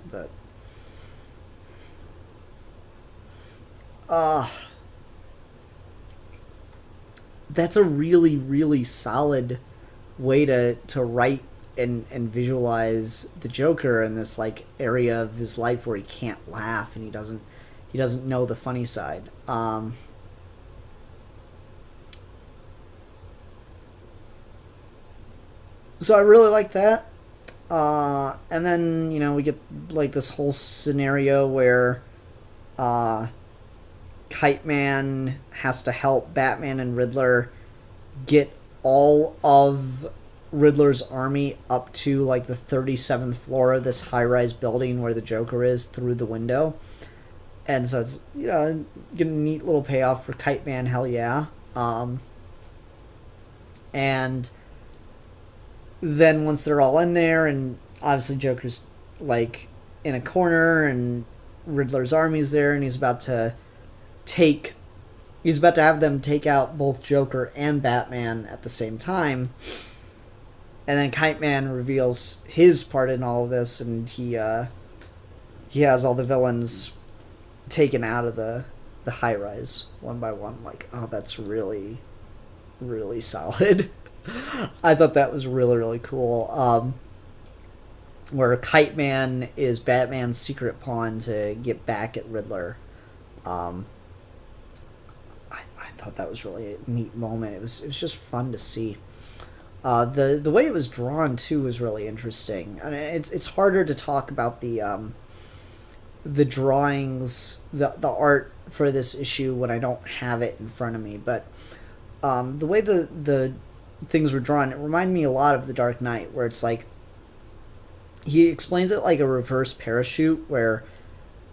That's a really, really solid way to write and visualize the Joker in this, like, area of his life where he can't laugh and he doesn't know the funny side. So I really like that. And then, we get, like, this whole scenario where Kite Man has to help Batman and Riddler get all of Riddler's army up to, like, the 37th floor of this high-rise building where the Joker is through the window. And so it's, getting a neat little payoff for Kite Man, hell yeah. And then once they're all in there, and obviously Joker's, like, in a corner, and Riddler's army's there, and he's about to have them take out both Joker and Batman at the same time. And then Kite Man reveals his part in all of this, and he has all the villains taken out of the high rise one by one. Like, oh, that's really, really solid. I thought that was really, really cool. Where Kite Man is Batman's secret pawn to get back at Riddler. I thought that was really a neat moment. It was just fun to see. The way it was drawn too was really interesting. I mean, it's harder to talk about the drawings, the art for this issue when I don't have it in front of me. But the way the things were drawn, it reminded me a lot of The Dark Knight, where it's like he explains it like a reverse parachute, where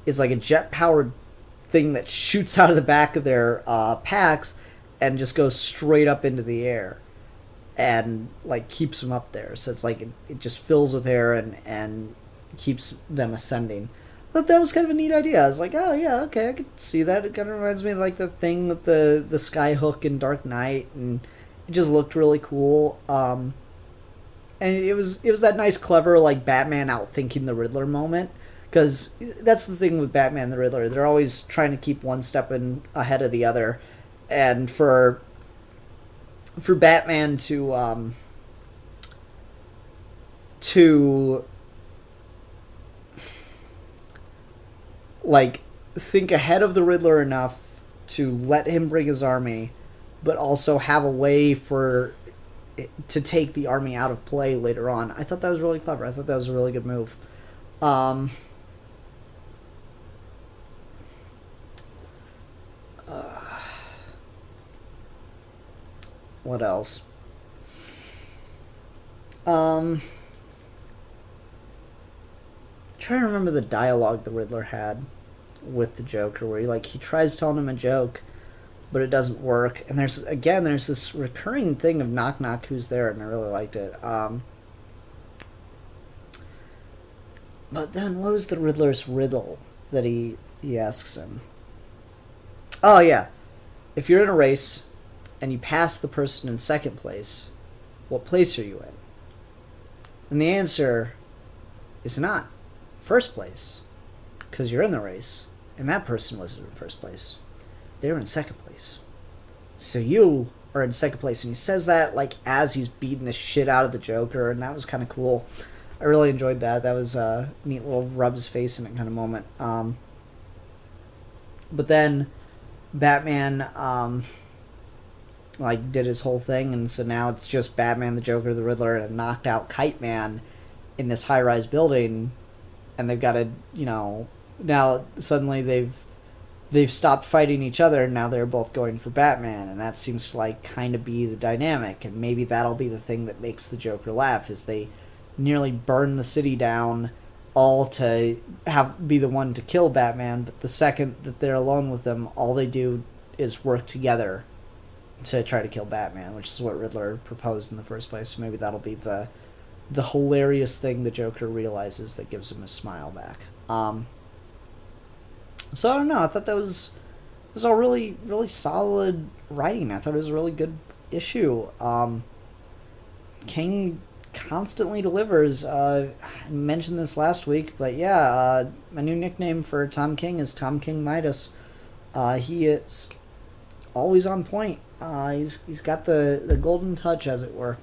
it's like a jet powered thing that shoots out of the back of their packs and just goes straight up into the air and, like, keeps them up there. So it's like it just fills with air and keeps them ascending. I thought that was kind of a neat idea. I was like, oh yeah, okay, I could see that. It kind of reminds me of, like, the thing with the sky hook in Dark Knight, and it just looked really cool. And it was that nice, clever, like, Batman outthinking the Riddler moment. Because that's the thing with Batman and the Riddler. They're always trying to keep one step ahead of the other. And for Batman to like, think ahead of the Riddler enough to let him bring his army, but also have a way to take the army out of play later on. I thought that was really clever. I thought that was a really good move. What else? Trying to remember the dialogue the Riddler had with the Joker, where he tries telling him a joke, but it doesn't work. And there's this recurring thing of knock knock, who's there, and I really liked it. But then what was the Riddler's riddle that he asks him? Oh yeah, if you're in a race and you pass the person in second place, what place are you in? And the answer is not first place, because you're in the race, and that person wasn't in first place. They were in second place. So you are in second place. And he says that, like, as he's beating the shit out of the Joker, and that was kind of cool. I really enjoyed that. That was a neat little rub his face in it kind of moment. But then Batman did his whole thing, and so now it's just Batman, the Joker, the Riddler, and a knocked out Kite Man in this high-rise building, and they've got to, now suddenly they've stopped fighting each other, and now they're both going for Batman, and that seems to, like, kind of be the dynamic, and maybe that'll be the thing that makes the Joker laugh, is they nearly burn the city down, all to be the one to kill Batman, but the second that they're alone with him, all they do is work together to try to kill Batman, which is what Riddler proposed in the first place. So maybe that'll be the hilarious thing the Joker realizes that gives him his smile back. So I don't know. I thought that was all really, really solid writing. I thought it was a really good issue. King constantly delivers. I mentioned this last week, but yeah, my new nickname for Tom King is Tom King Midas. He is always on point. He's got the golden touch, as it were.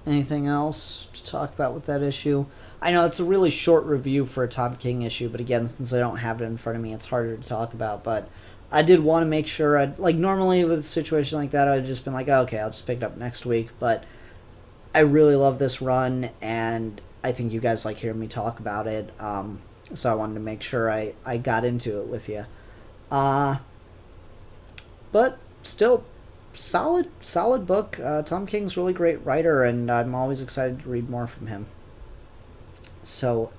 Anything else to talk about with that issue? I know it's a really short review for a Tom King issue, but again, since I don't have it in front of me, it's harder to talk about. But I did want to make sure, normally with a situation like that, I'd just been like, oh, okay, I'll just pick it up next week. But I really love this run, and I think you guys like hearing me talk about it. So I wanted to make sure I got into it with you. But still, solid book. Tom King's a really great writer, and I'm always excited to read more from him. So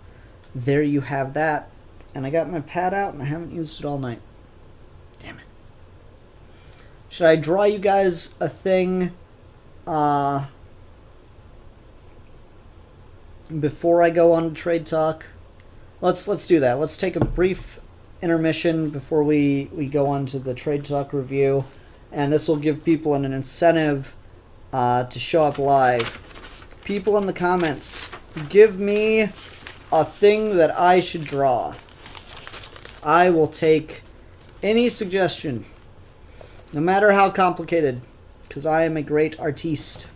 there you have that. And I got my pad out, and I haven't used it all night. Damn it. Should I draw you guys a thing before I go on to Trade Talk? Let's do that. Let's take a brief intermission before we go on to the Trade Talk review. And this will give people an incentive to show up live. People in the comments, give me a thing that I should draw. I will take any suggestion, no matter how complicated, because I am a great artiste.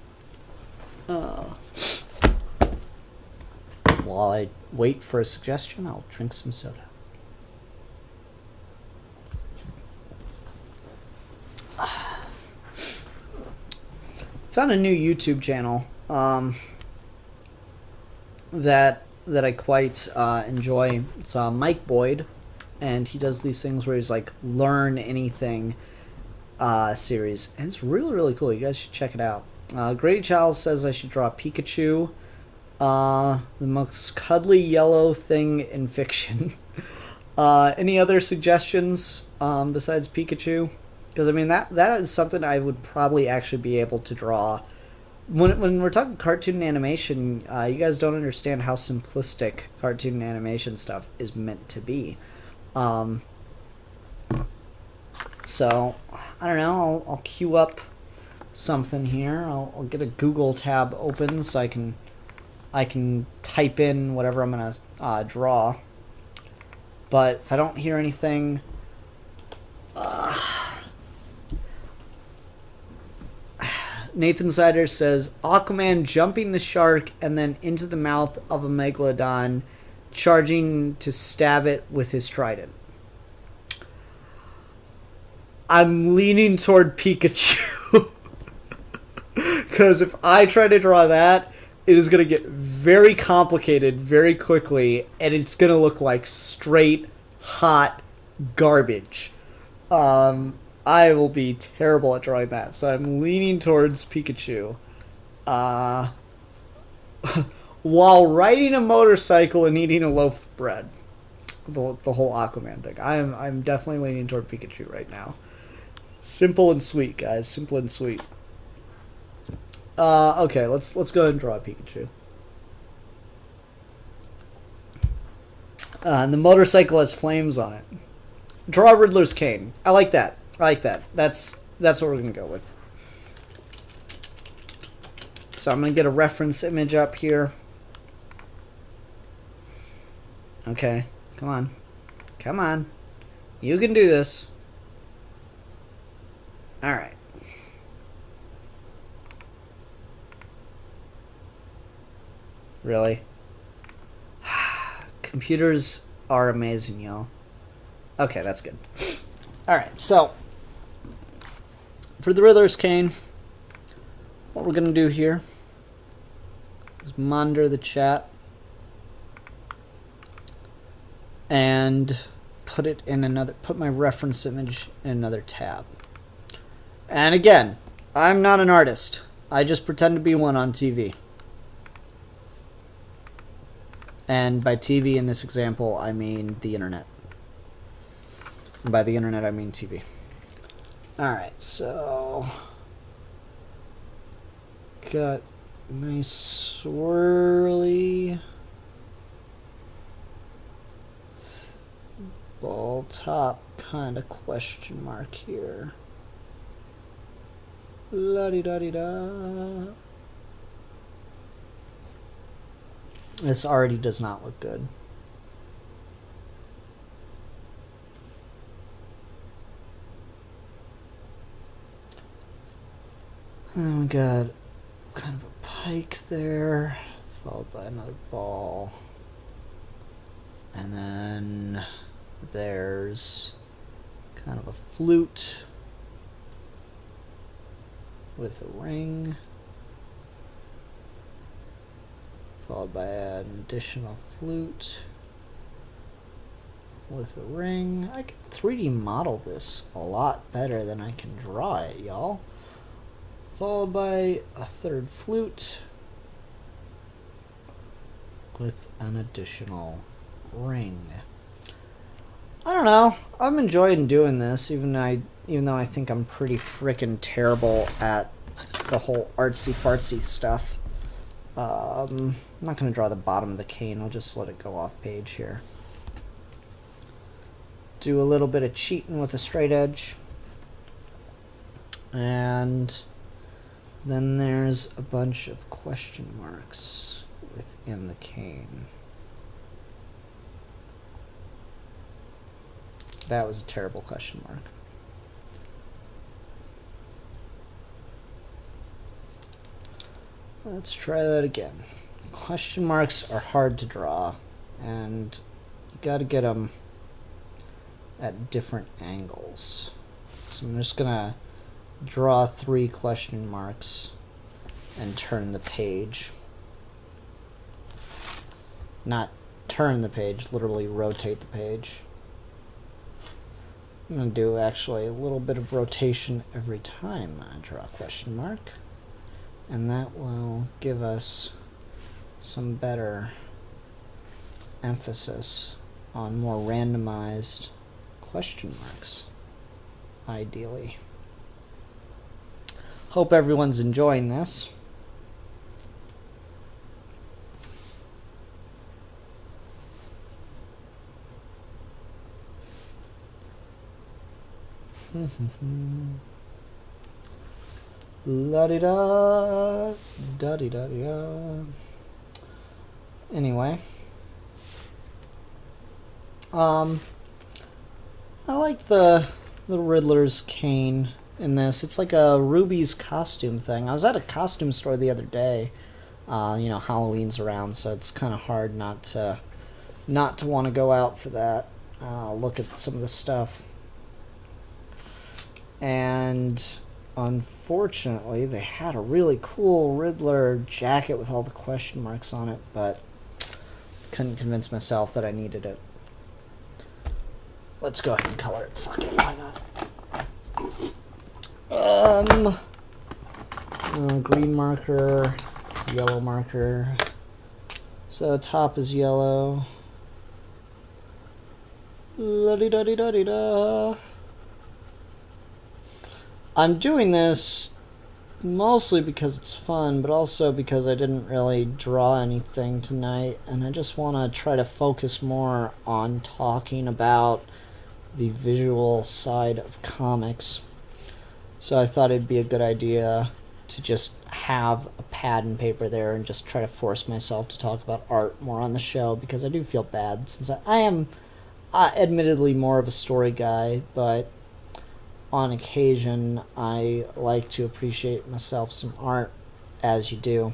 While I wait for a suggestion, I'll drink some soda. Found a new YouTube channel that I quite enjoy. It's Mike Boyd, and he does these things where he's like learn anything series, and it's really, really cool. You guys should check it out. Grady Childs says I should draw Pikachu, the most cuddly yellow thing in fiction. Any other suggestions besides Pikachu? Because, I mean, that is something I would probably actually be able to draw. When we're talking cartoon animation, you guys don't understand how simplistic cartoon animation stuff is meant to be. So, I don't know, I'll queue up something here. I'll get a Google tab open so I can type in whatever I'm going to draw. But if I don't hear anything... Nathan Sider says, Aquaman jumping the shark and then into the mouth of a megalodon, charging to stab it with his trident. I'm leaning toward Pikachu. Because if I try to draw that, it is going to get very complicated very quickly, and it's going to look like straight, hot garbage. I will be terrible at drawing that, so I'm leaning towards Pikachu. While riding a motorcycle and eating a loaf of bread. The whole Aquaman thing. I'm definitely leaning toward Pikachu right now. Simple and sweet, guys. Simple and sweet. Okay, let's go ahead and draw a Pikachu. And the motorcycle has flames on it. Draw Riddler's cane. I like that. That's what we're going to go with. So I'm going to get a reference image up here. Okay. Come on. Come on. You can do this. Alright. Really? Computers are amazing, y'all. Okay, that's good. Alright, so for the Riddler's cane, what we're going to do here is monitor the chat and put my reference image in another tab. And again, I'm not an artist. I just pretend to be one on TV. And by TV in this example, I mean the internet. And by the internet, I mean TV. Alright, so... got nice swirly... ball top kind of question mark here. La-di-da-di-da. This already does not look good. And we got kind of a pike there, followed by another ball. And then there's kind of a flute with a ring, followed by an additional flute with a ring. I can 3D model this a lot better than I can draw it, y'all. Followed by a third flute with an additional ring. I don't know. I'm enjoying doing this, even though I think I'm pretty freaking terrible at the whole artsy fartsy stuff. I'm not going to draw the bottom of the cane. I'll just let it go off page here. Do a little bit of cheating with a straight edge. And then there's a bunch of question marks within the cane. That was a terrible question mark. Let's try that again. Question marks are hard to draw, and you gotta get them at different angles. So I'm just gonna draw 3 question marks and turn the page. Not turn the page, literally rotate the page. I'm going to do actually a little bit of rotation every time I draw a question mark, and that will give us some better emphasis on more randomized question marks, ideally. Hope everyone's enjoying this. La-di-da, da-di-da-di-da. Anyway. I like the Riddler's cane in this. It's like a Ruby's costume thing. I was at a costume store the other day. You know, Halloween's around, so it's kind of hard not to want to go out for that. Look at some of the stuff. And unfortunately, they had a really cool Riddler jacket with all the question marks on it, but couldn't convince myself that I needed it. Let's go ahead and color it. Fuck it, why not? Green marker, yellow marker. So the top is yellow. La-di-da-di-da-di-da. I'm doing this mostly because it's fun, but also because I didn't really draw anything tonight, and I just want to try to focus more on talking about the visual side of comics. So I thought it'd be a good idea to just have a pad and paper there and just try to force myself to talk about art more on the show, because I do feel bad, since I am admittedly more of a story guy, but on occasion I like to appreciate myself some art, as you do.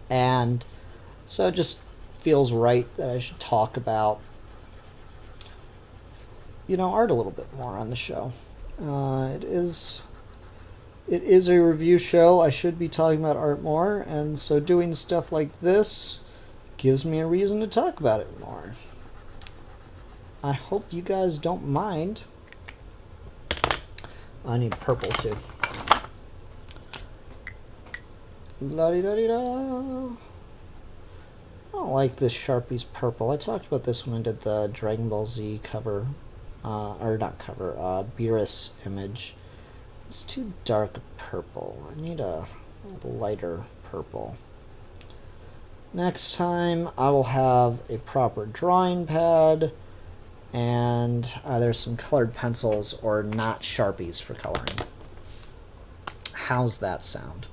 And so it just feels right that I should talk about, you know, art a little bit more on the show. It is a review show. I should be talking about art more, and so doing stuff like this gives me a reason to talk about it more. I hope you guys don't mind. I need purple too. La-di-da-di-da. I don't like this Sharpie's purple. I talked about this when I did the Dragon Ball Z cover or not cover, Beerus image. It's too dark purple. I need a lighter purple. Next time I will have a proper drawing pad, and there's some colored pencils or not Sharpies for coloring. How's that sound?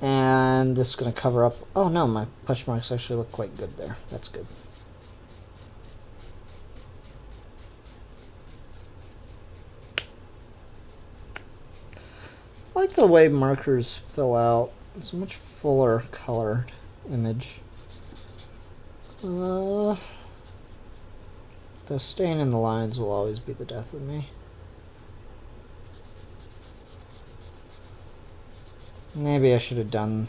And this is going to cover up... Oh no, my push marks actually look quite good there. That's good. I like the way markers fill out. It's a much fuller colored image. The stain in the lines will always be the death of me. Maybe I should have done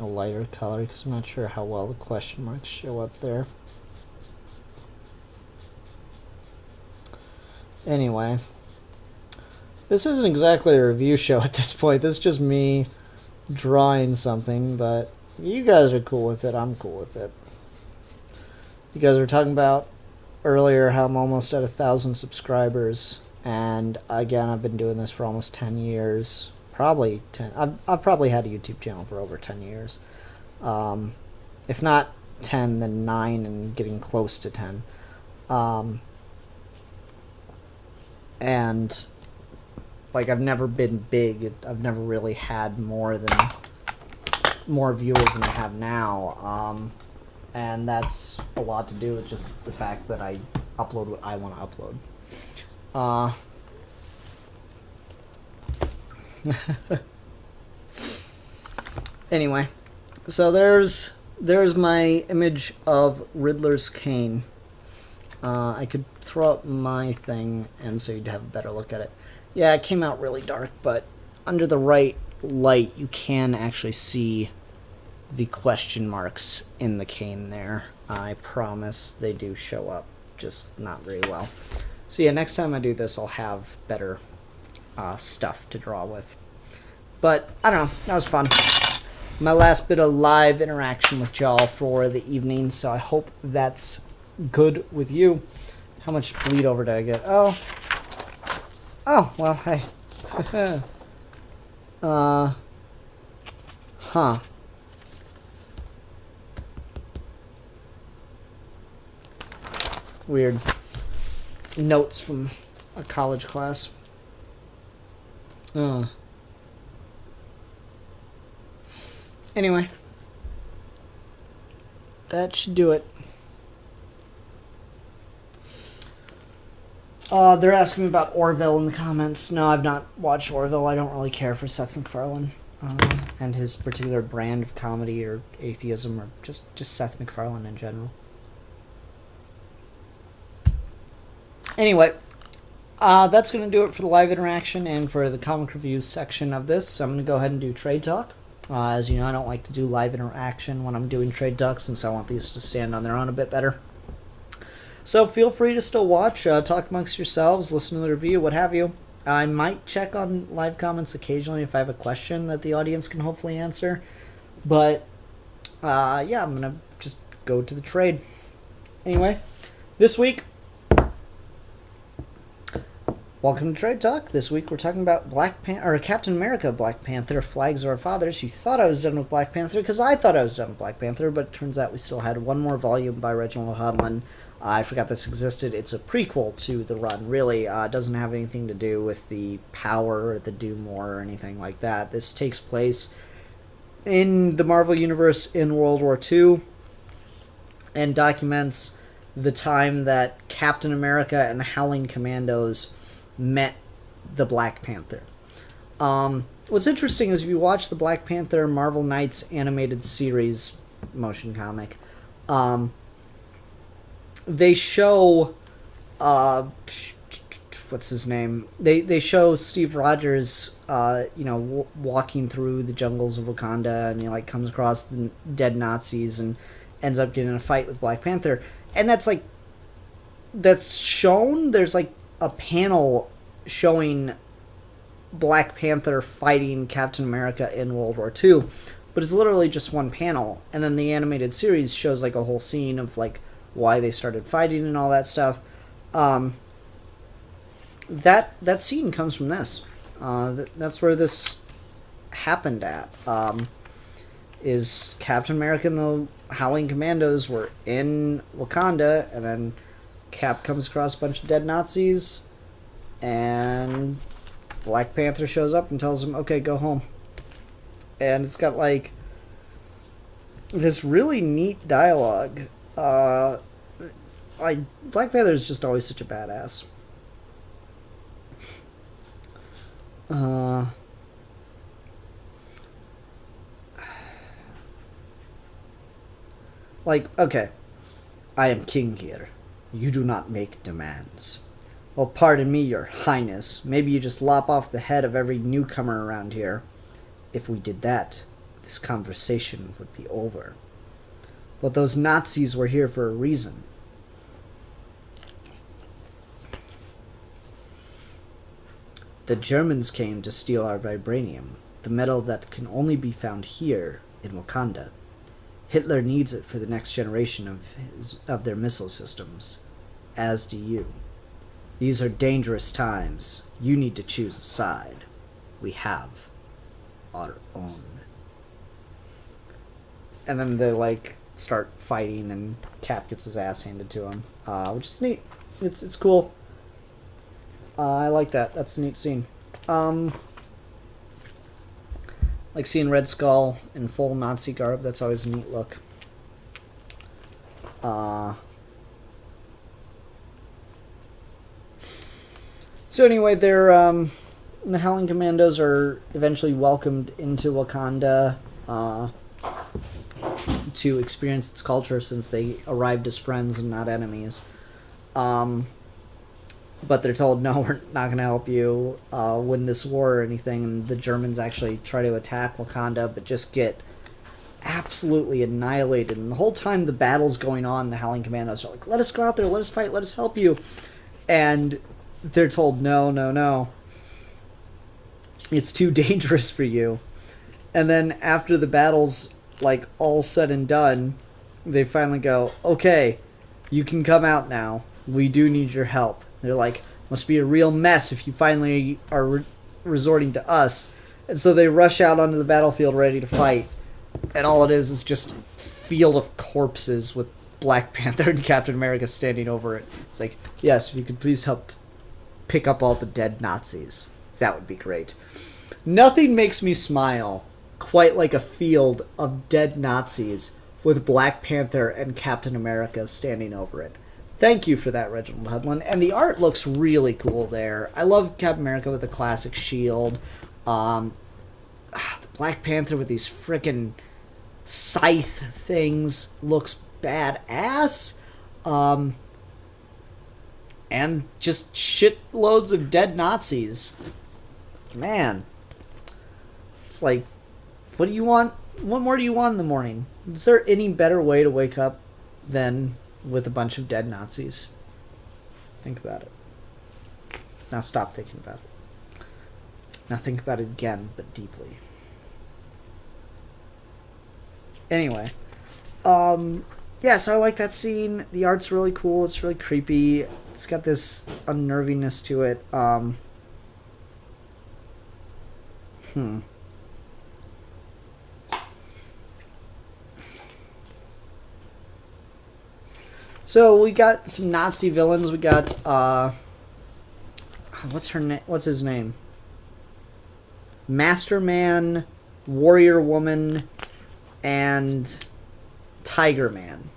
a lighter color because I'm not sure how well the question marks show up there. Anyway, this isn't exactly a review show at this point. This is just me drawing something, but if you guys are cool with it, I'm cool with it. You guys were talking about earlier how I'm almost at 1,000 subscribers, and again, I've been doing this for almost 10 years. Probably 10. I've probably had a YouTube channel for over 10 years. If not 10, then 9 and getting close to 10. And like, I've never been big. I've never really had more viewers than I have now. And that's a lot to do with just the fact that I upload what I want to upload. Anyway, so there's my image of Riddler's cane. I could throw up my thing and so you'd have a better look at it. Yeah, it came out really dark, but under the right light you can actually see the question marks in the cane there. I promise they do show up, just not very well. So yeah, next time I do this I'll have better stuff to draw with. But I don't know, that was fun. My last bit of live interaction with y'all for the evening, so I hope that's good with you. How much bleed over did I get? Oh, well, hey. Huh. Weird. Notes from a college class. Anyway, that should do it. They're asking me about Orville in the comments. No, I've not watched Orville. I don't really care for Seth MacFarlane and his particular brand of comedy or atheism, or just Seth MacFarlane in general. Anyway, that's going to do it for the live interaction and for the comic reviews section of this. So I'm going to go ahead and do Trade Talk. As you know, I don't like to do live interaction when I'm doing Trade Talk, since I want these to stand on their own a bit better. So feel free to still watch, talk amongst yourselves, listen to the review, what have you. I might check on live comments occasionally if I have a question that the audience can hopefully answer. But, yeah, I'm going to just go to the trade. Anyway, this week, welcome to Trade Talk. This week we're talking about Captain America, Black Panther, Flags of Our Fathers. You thought I was done with Black Panther because I thought I was done with Black Panther, but it turns out we still had one more volume by Reginald Hudlin. I forgot this existed. It's a prequel to the run, really. It doesn't have anything to do with the power or the do more or anything like that. This takes place in the Marvel Universe in World War II and documents the time that Captain America and the Howling Commandos met the Black Panther. What's interesting is if you watch the Black Panther Marvel Knights animated series motion comic, they show what's his name? They show Steve Rogers walking through the jungles of Wakanda, and he like comes across the dead Nazis and ends up getting in a fight with Black Panther. And that's shown. There's like a panel showing Black Panther fighting Captain America in World War II, but it's literally just one panel. And then the animated series shows like a whole scene of like why they started fighting and all that stuff. That scene comes from this. That's where this happened at. Is Captain America and the Howling Commandos were in Wakanda, and then Cap comes across a bunch of dead Nazis, and Black Panther shows up and tells him, okay, go home. And it's got, like, this really neat dialogue. Like, Black Panther is just always such a badass. Like, okay, I am king here. You do not make demands. Well, pardon me, your highness. Maybe you just lop off the head of every newcomer around here. If we did that, this conversation would be over. But those Nazis were here for a reason. The Germans came to steal our vibranium, the metal that can only be found here in Wakanda. Hitler needs it for the next generation of their missile systems, as do you. These are dangerous times. You need to choose a side. We have our own. And then they, like, start fighting, and Cap gets his ass handed to him, which is neat. It's cool. I like that. That's a neat scene. Like seeing Red Skull in full Nazi garb. That's always a neat look. So anyway, the Howling Commandos are eventually welcomed into Wakanda to experience its culture, since they arrived as friends and not enemies. But they're told, no, we're not going to help you win this war or anything. And the Germans actually try to attack Wakanda, but just get absolutely annihilated. And the whole time the battle's going on, the Howling Commandos are like, let us go out there, let us fight, let us help you. And they're told, no, no, no. It's too dangerous for you. And then after the battle's, like, all said and done, they finally go, okay, you can come out now. We do need your help. They're like, must be a real mess if you finally are resorting to us. And so they rush out onto the battlefield ready to fight. And all it is just a field of corpses with Black Panther and Captain America standing over it. It's like, yes, if you could please help pick up all the dead Nazis. That would be great. Nothing makes me smile quite like a field of dead Nazis with Black Panther and Captain America standing over it. Thank you for that, Reginald Hudlin. And the art looks really cool there. I love Captain America with the classic shield. The Black Panther with these frickin' scythe things looks badass. And just shitloads of dead Nazis. Man. It's like, what do you want? What more do you want in the morning? Is there any better way to wake up than with a bunch of dead Nazis? Think about it. Now stop thinking about it. Now think about it again, but deeply. Anyway. Yeah, so I like that scene. The art's really cool. It's really creepy. It's got this unnervingness to it. So we got some Nazi villains. We got what's his name? Masterman, Warrior Woman, and Tiger Man.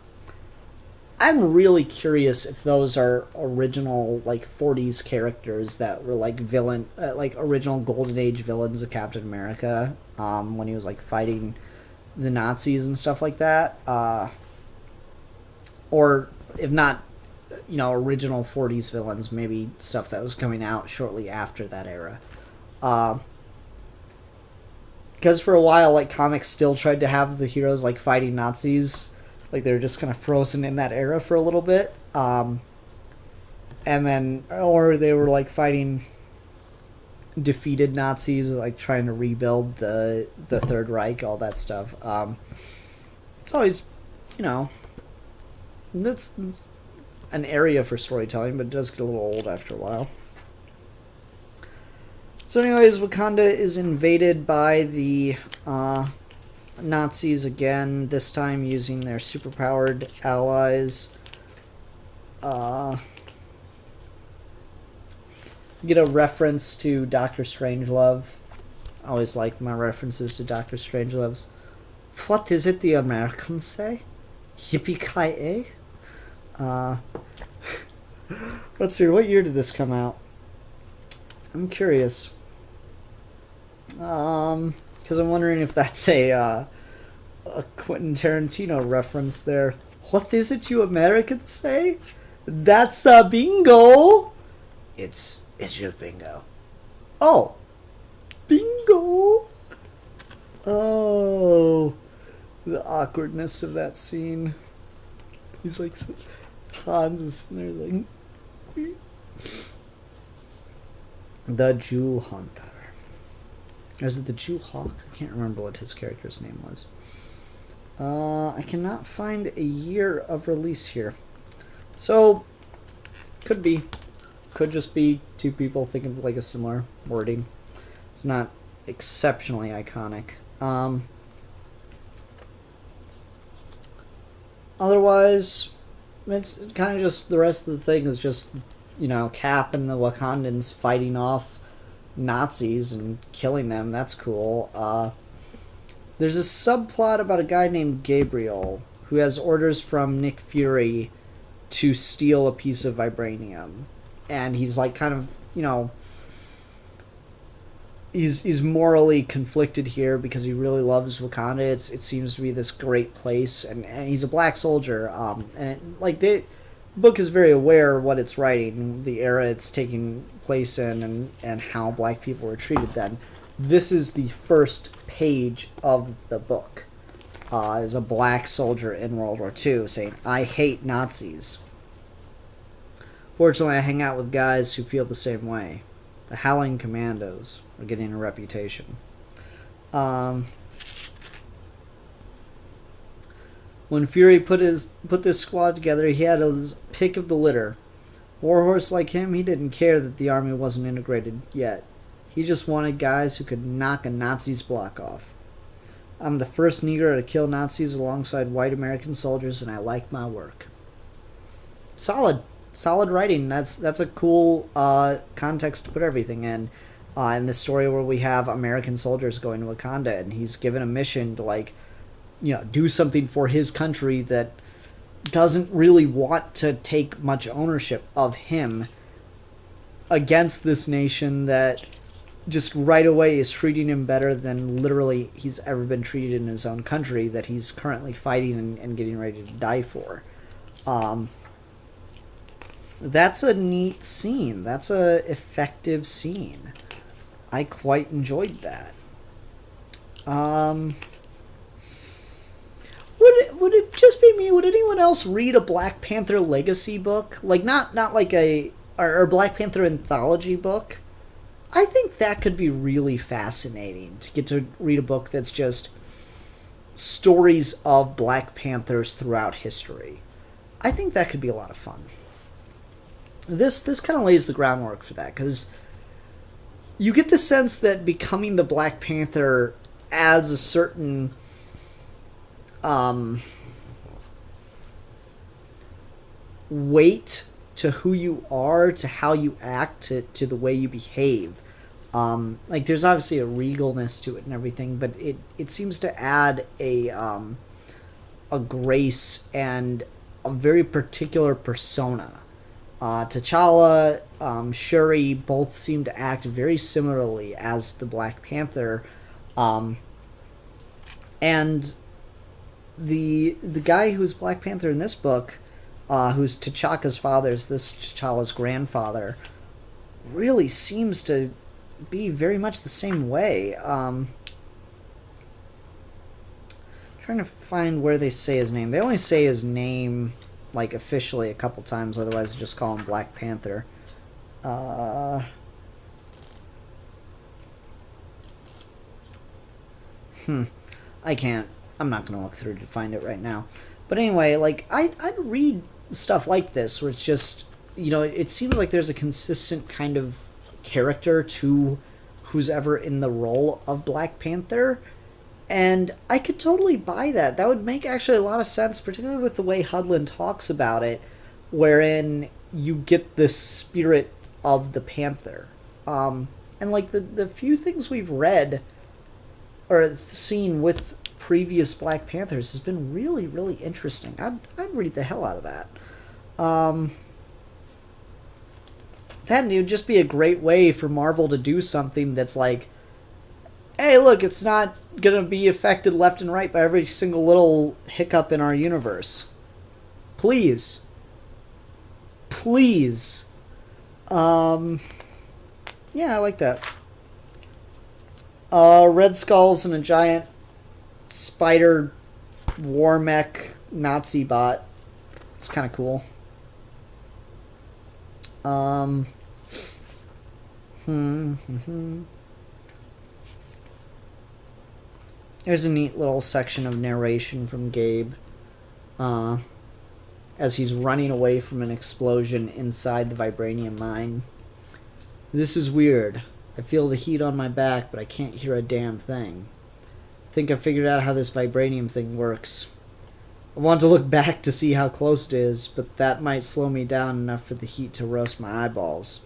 I'm really curious if those are original, like, 40s characters that were, like, original Golden Age villains of Captain America, when he was, like, fighting the Nazis and stuff like that. Or, if not, original 40s villains, maybe stuff that was coming out shortly after that era. Because for a while, like, comics still tried to have the heroes, like, fighting Nazis. Like, they were just kind of frozen in that era for a little bit. And then, or they were, like, fighting defeated Nazis, like, trying to rebuild the Third Reich, all that stuff. It's always, That's an area for storytelling, but it does get a little old after a while. So anyways, Wakanda is invaded by the Nazis again, this time using their superpowered allies. Get a reference to Dr. Strangelove. I always like my references to Dr. Strangelove's. What is it the Americans say? Yippee-ki-yay? Let's see, what year did this come out? I'm curious. Because I'm wondering if that's a Quentin Tarantino reference there. What is it you Americans say? That's a bingo! It's just bingo. Oh! Bingo! Oh, the awkwardness of that scene. He's like, Hans is sitting there like... The Jewel Hunter. Or is it the Jewel Hawk? I can't remember what his character's name was. I cannot find a year of release here. So, could be. Could just be two people thinking of like a similar wording. It's not exceptionally iconic. Otherwise, it's kind of just the rest of the thing is just, you know, Cap and the Wakandans fighting off Nazis and killing them. That's cool. There's a subplot about a guy named Gabriel who has orders from Nick Fury to steal a piece of vibranium. And he's like kind of, you know, he's morally conflicted here because he really loves Wakanda. It seems to be this great place, and he's a black soldier. The book is very aware of what it's writing, the era it's taking place in, and how black people were treated then. This is the first page of the book. Is a black soldier in World War II saying, "I hate Nazis. Fortunately, I hang out with guys who feel the same way. The Howling Commandos are getting a reputation." When Fury put this squad together, he had his pick of the litter. Warhorse like him, he didn't care that the army wasn't integrated yet. He just wanted guys who could knock a Nazi's block off. "I'm the first Negro to kill Nazis alongside white American soldiers, and I like my work." Solid writing. That's a cool context to put everything in this story where we have American soldiers going to Wakanda, and he's given a mission to, like, you know, do something for his country that doesn't really want to take much ownership of him against this nation that just right away is treating him better than literally he's ever been treated in his own country that he's currently fighting and getting ready to die for. That's a neat scene. That's a effective scene. I quite enjoyed that. Would it just be me? Would anyone else read a Black Panther legacy book? Like not like or Black Panther anthology book? I think that could be really fascinating to get to read a book that's just stories of Black Panthers throughout history. I think that could be a lot of fun. This kind of lays the groundwork for that, because you get the sense that becoming the Black Panther adds a certain weight to who you are, to how you act, to the way you behave. Like, there's obviously a regalness to it and everything, but it seems to add a grace and a very particular persona. T'Challa, Shuri both seem to act very similarly as the Black Panther, and the guy who's Black Panther in this book, who's T'Chaka's father, is this T'Challa's grandfather, really seems to be very much the same way. Trying to find where they say his name. They only say his name, like, officially a couple times, otherwise they just call him Black Panther. I can't. I'm not going to look through to find it right now. But anyway, like, I'd read stuff like this where it's just, it seems like there's a consistent kind of character to who's ever in the role of Black Panther. And I could totally buy that. That would make actually a lot of sense, particularly with the way Hudlin talks about it, wherein you get the spirit of the Panther. And like the few things we've read or seen with previous Black Panthers has been really, really interesting. I'd read the hell out of that. That would just be a great way for Marvel to do something that's like, hey, look, it's not going to be affected left and right by every single little hiccup in our universe. Please. Please. Yeah, I like that. Red Skulls and a giant spider war mech Nazi bot. It's kind of cool. There's a neat little section of narration from Gabe as he's running away from an explosion inside the vibranium mine. This is weird. I feel the heat on my back, but I can't hear a damn thing. I think I figured out how this vibranium thing works. I want to look back to see how close it is, but that might slow me down enough for the heat to roast my eyeballs.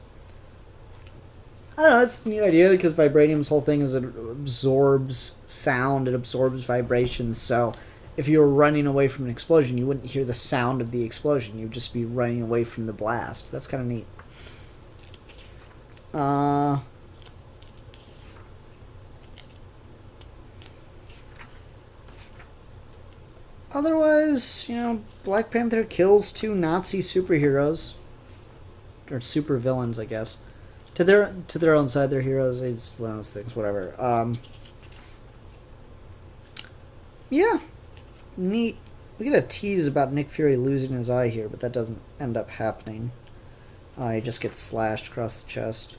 I don't know, that's a neat idea, because vibranium's whole thing is it absorbs sound, it absorbs vibrations, so if you were running away from an explosion, you wouldn't hear the sound of the explosion, you'd just be running away from the blast. That's kind of neat. Otherwise, Black Panther kills 2 Nazi superheroes. Or supervillains, I guess. To their own side, they're heroes. It's one of those things, whatever. Yeah. Neat. We get a tease about Nick Fury losing his eye here, but that doesn't end up happening. He just gets slashed across the chest.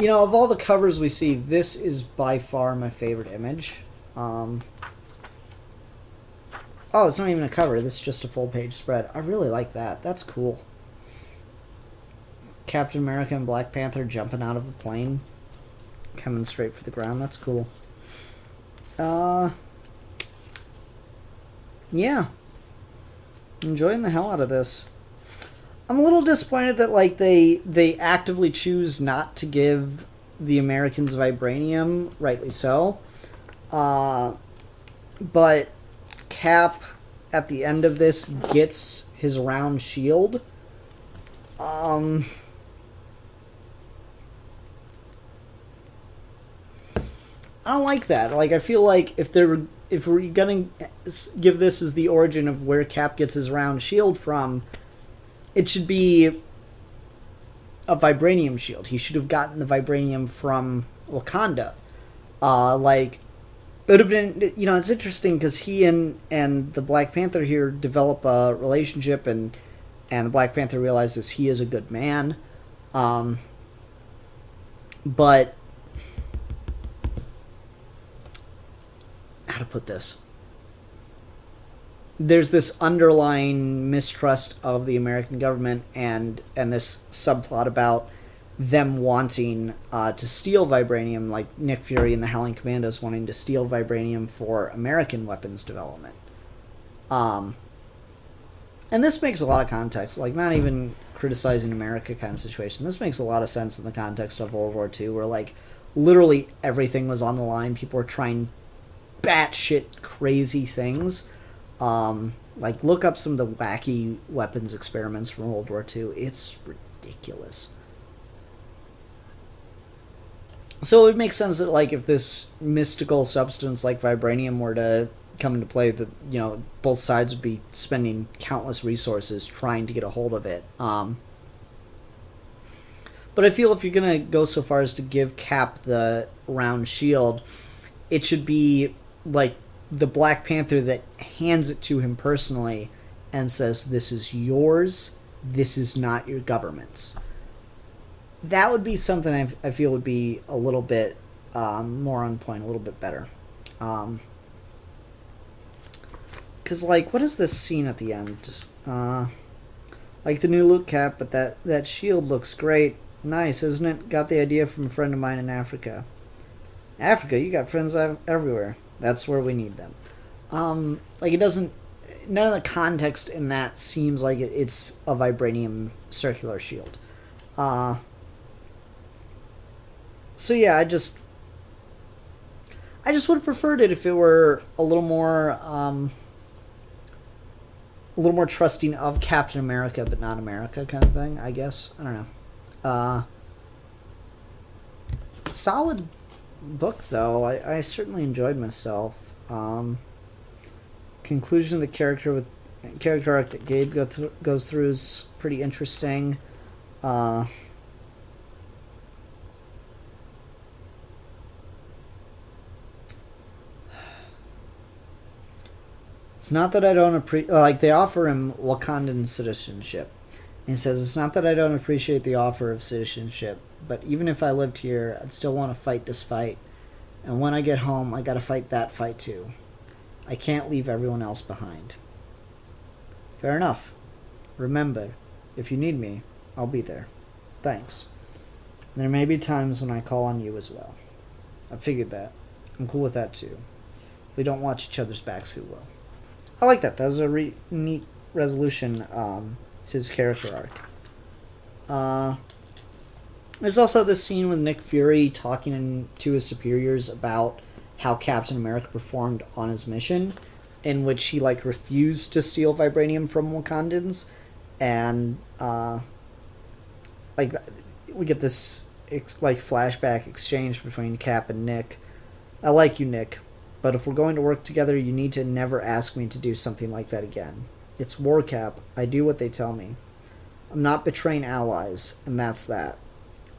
Of all the covers we see, this is by far my favorite image. Oh, it's not even a cover. This is just a full-page spread. I really like that. That's cool. Captain America and Black Panther jumping out of a plane. Coming straight for the ground. That's cool. Yeah. Enjoying the hell out of this. I'm a little disappointed that, like, they actively choose not to give the Americans vibranium. Rightly so. But Cap, at the end of this, gets his round shield. I don't like that. Like, I feel like if we're gonna give this as the origin of where Cap gets his round shield from, it should be a vibranium shield. He should have gotten the vibranium from Wakanda. It would have been, it's interesting because he and the Black Panther here develop a relationship, and the Black Panther realizes he is a good man. But how to put this? There's this underlying mistrust of the American government and this subplot about them wanting to steal vibranium, like Nick Fury and the Howling Commandos wanting to steal vibranium for American weapons development. And this makes a lot of context, like not even criticizing America kind of situation. This makes a lot of sense in the context of World War II, where like literally everything was on the line. People were trying batshit crazy things. Like look up some of the wacky weapons experiments from World War II. It's ridiculous. So it would make sense that, like, if this mystical substance like vibranium were to come into play, that, both sides would be spending countless resources trying to get a hold of it. But I feel if you're going to go so far as to give Cap the round shield, it should be, like, the Black Panther that hands it to him personally and says, this is yours, this is not your government's. That would be something I feel would be a little bit more on point, a little bit better. Because, like, what is this scene at the end? Like the new look cap, but that shield looks great. Nice, isn't it? Got the idea from a friend of mine in Africa. Africa? You got friends everywhere. That's where we need them. Like, it doesn't... None of the context in that seems like it's a vibranium circular shield. So, yeah, I just would have preferred it if it were a little more trusting of Captain America, but not America kind of thing, I guess. I don't know. Solid book, though. I certainly enjoyed myself. Conclusion of the character arc that Gabe goes through is pretty interesting. It's not that I don't appreciate... Like, they offer him Wakandan citizenship. And he says, it's not that I don't appreciate the offer of citizenship, but even if I lived here, I'd still want to fight this fight. And when I get home, I gotta fight that fight too. I can't leave everyone else behind. Fair enough. Remember, if you need me, I'll be there. Thanks. And there may be times when I call on you as well. I figured that. I'm cool with that too. If we don't watch each other's backs, who will? I like that. That was a neat resolution to his character arc. There's also this scene with Nick Fury talking to his superiors about how Captain America performed on his mission, in which he, like, refused to steal vibranium from Wakandans. And, like, we get this, like, flashback exchange between Cap and Nick. I like you, Nick. But if we're going to work together, you need to never ask me to do something like that again. It's war, Cap. I do what they tell me. I'm not betraying allies, and that's that.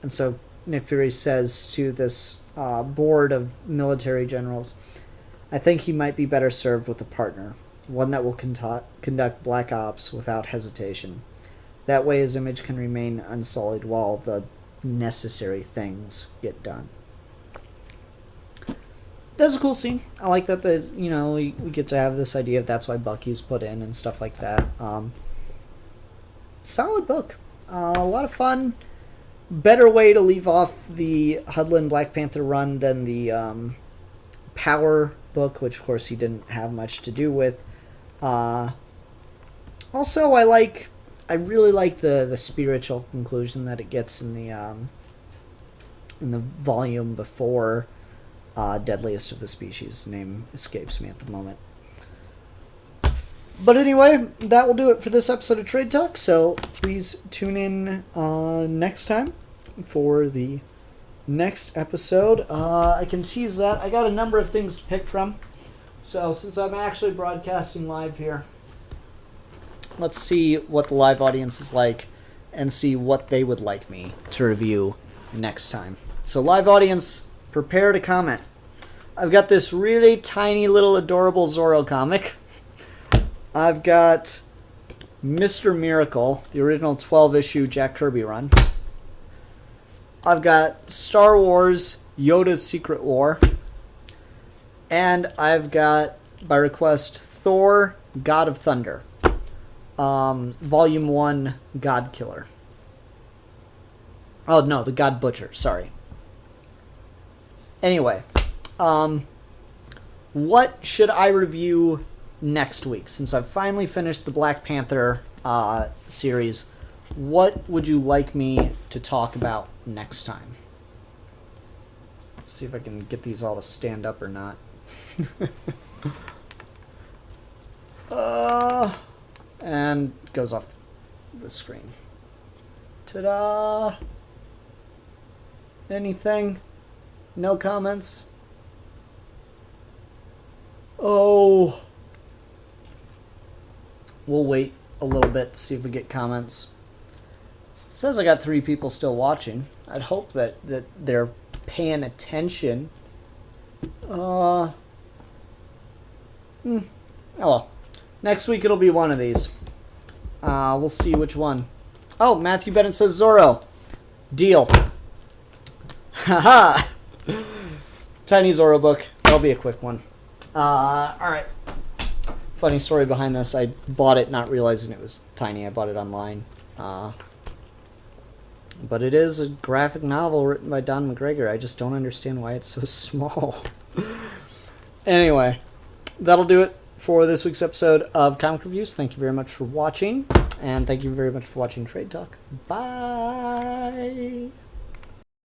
And so Nick Fury says to this board of military generals, I think he might be better served with a partner, one that will conduct black ops without hesitation. That way his image can remain unsullied while the necessary things get done. That's a cool scene. I like that we get to have this idea of that's why Bucky's put in and stuff like that. Solid book. A lot of fun. Better way to leave off the Hudlin Black Panther run than the Power book, which of course he didn't have much to do with. Also, I really like the spiritual conclusion that it gets in the volume before Deadliest of the Species. Name escapes me at the moment. But anyway, that will do it for this episode of Trade Talk, so please tune in next time for the next episode. I can tease that. I got a number of things to pick from, so since I'm actually broadcasting live here, let's see what the live audience is like and see what they would like me to review next time. So live audience, prepare to comment. I've got this really tiny little adorable Zorro comic. I've got Mr. Miracle, the original 12-issue Jack Kirby run. I've got Star Wars Yoda's Secret War. And I've got, by request, Thor God of Thunder. Volume 1 God Killer. Oh, no, the God Butcher, sorry. Anyway, what should I review next week? Since I've finally finished the Black Panther series, what would you like me to talk about next time? Let's see if I can get these all to stand up or not. And it goes off the screen. Ta-da! Anything? No comments? Oh. We'll wait a little bit to see if we get comments. It says I got 3 people still watching. I'd hope that they're paying attention. Oh well. Next week it'll be one of these. We'll see which one. Oh, Matthew Bennett says Zorro. Deal. Haha. Tiny Zorro book. That'll be a quick one. Alright. funny story behind this. I bought it not realizing it was tiny. I bought it online. But it is a graphic novel written by Don McGregor. I just don't understand why it's so small. Anyway, that'll do it for this week's episode of Comic Reviews. Thank you very much for watching. And thank you very much for watching Trade Talk. Bye!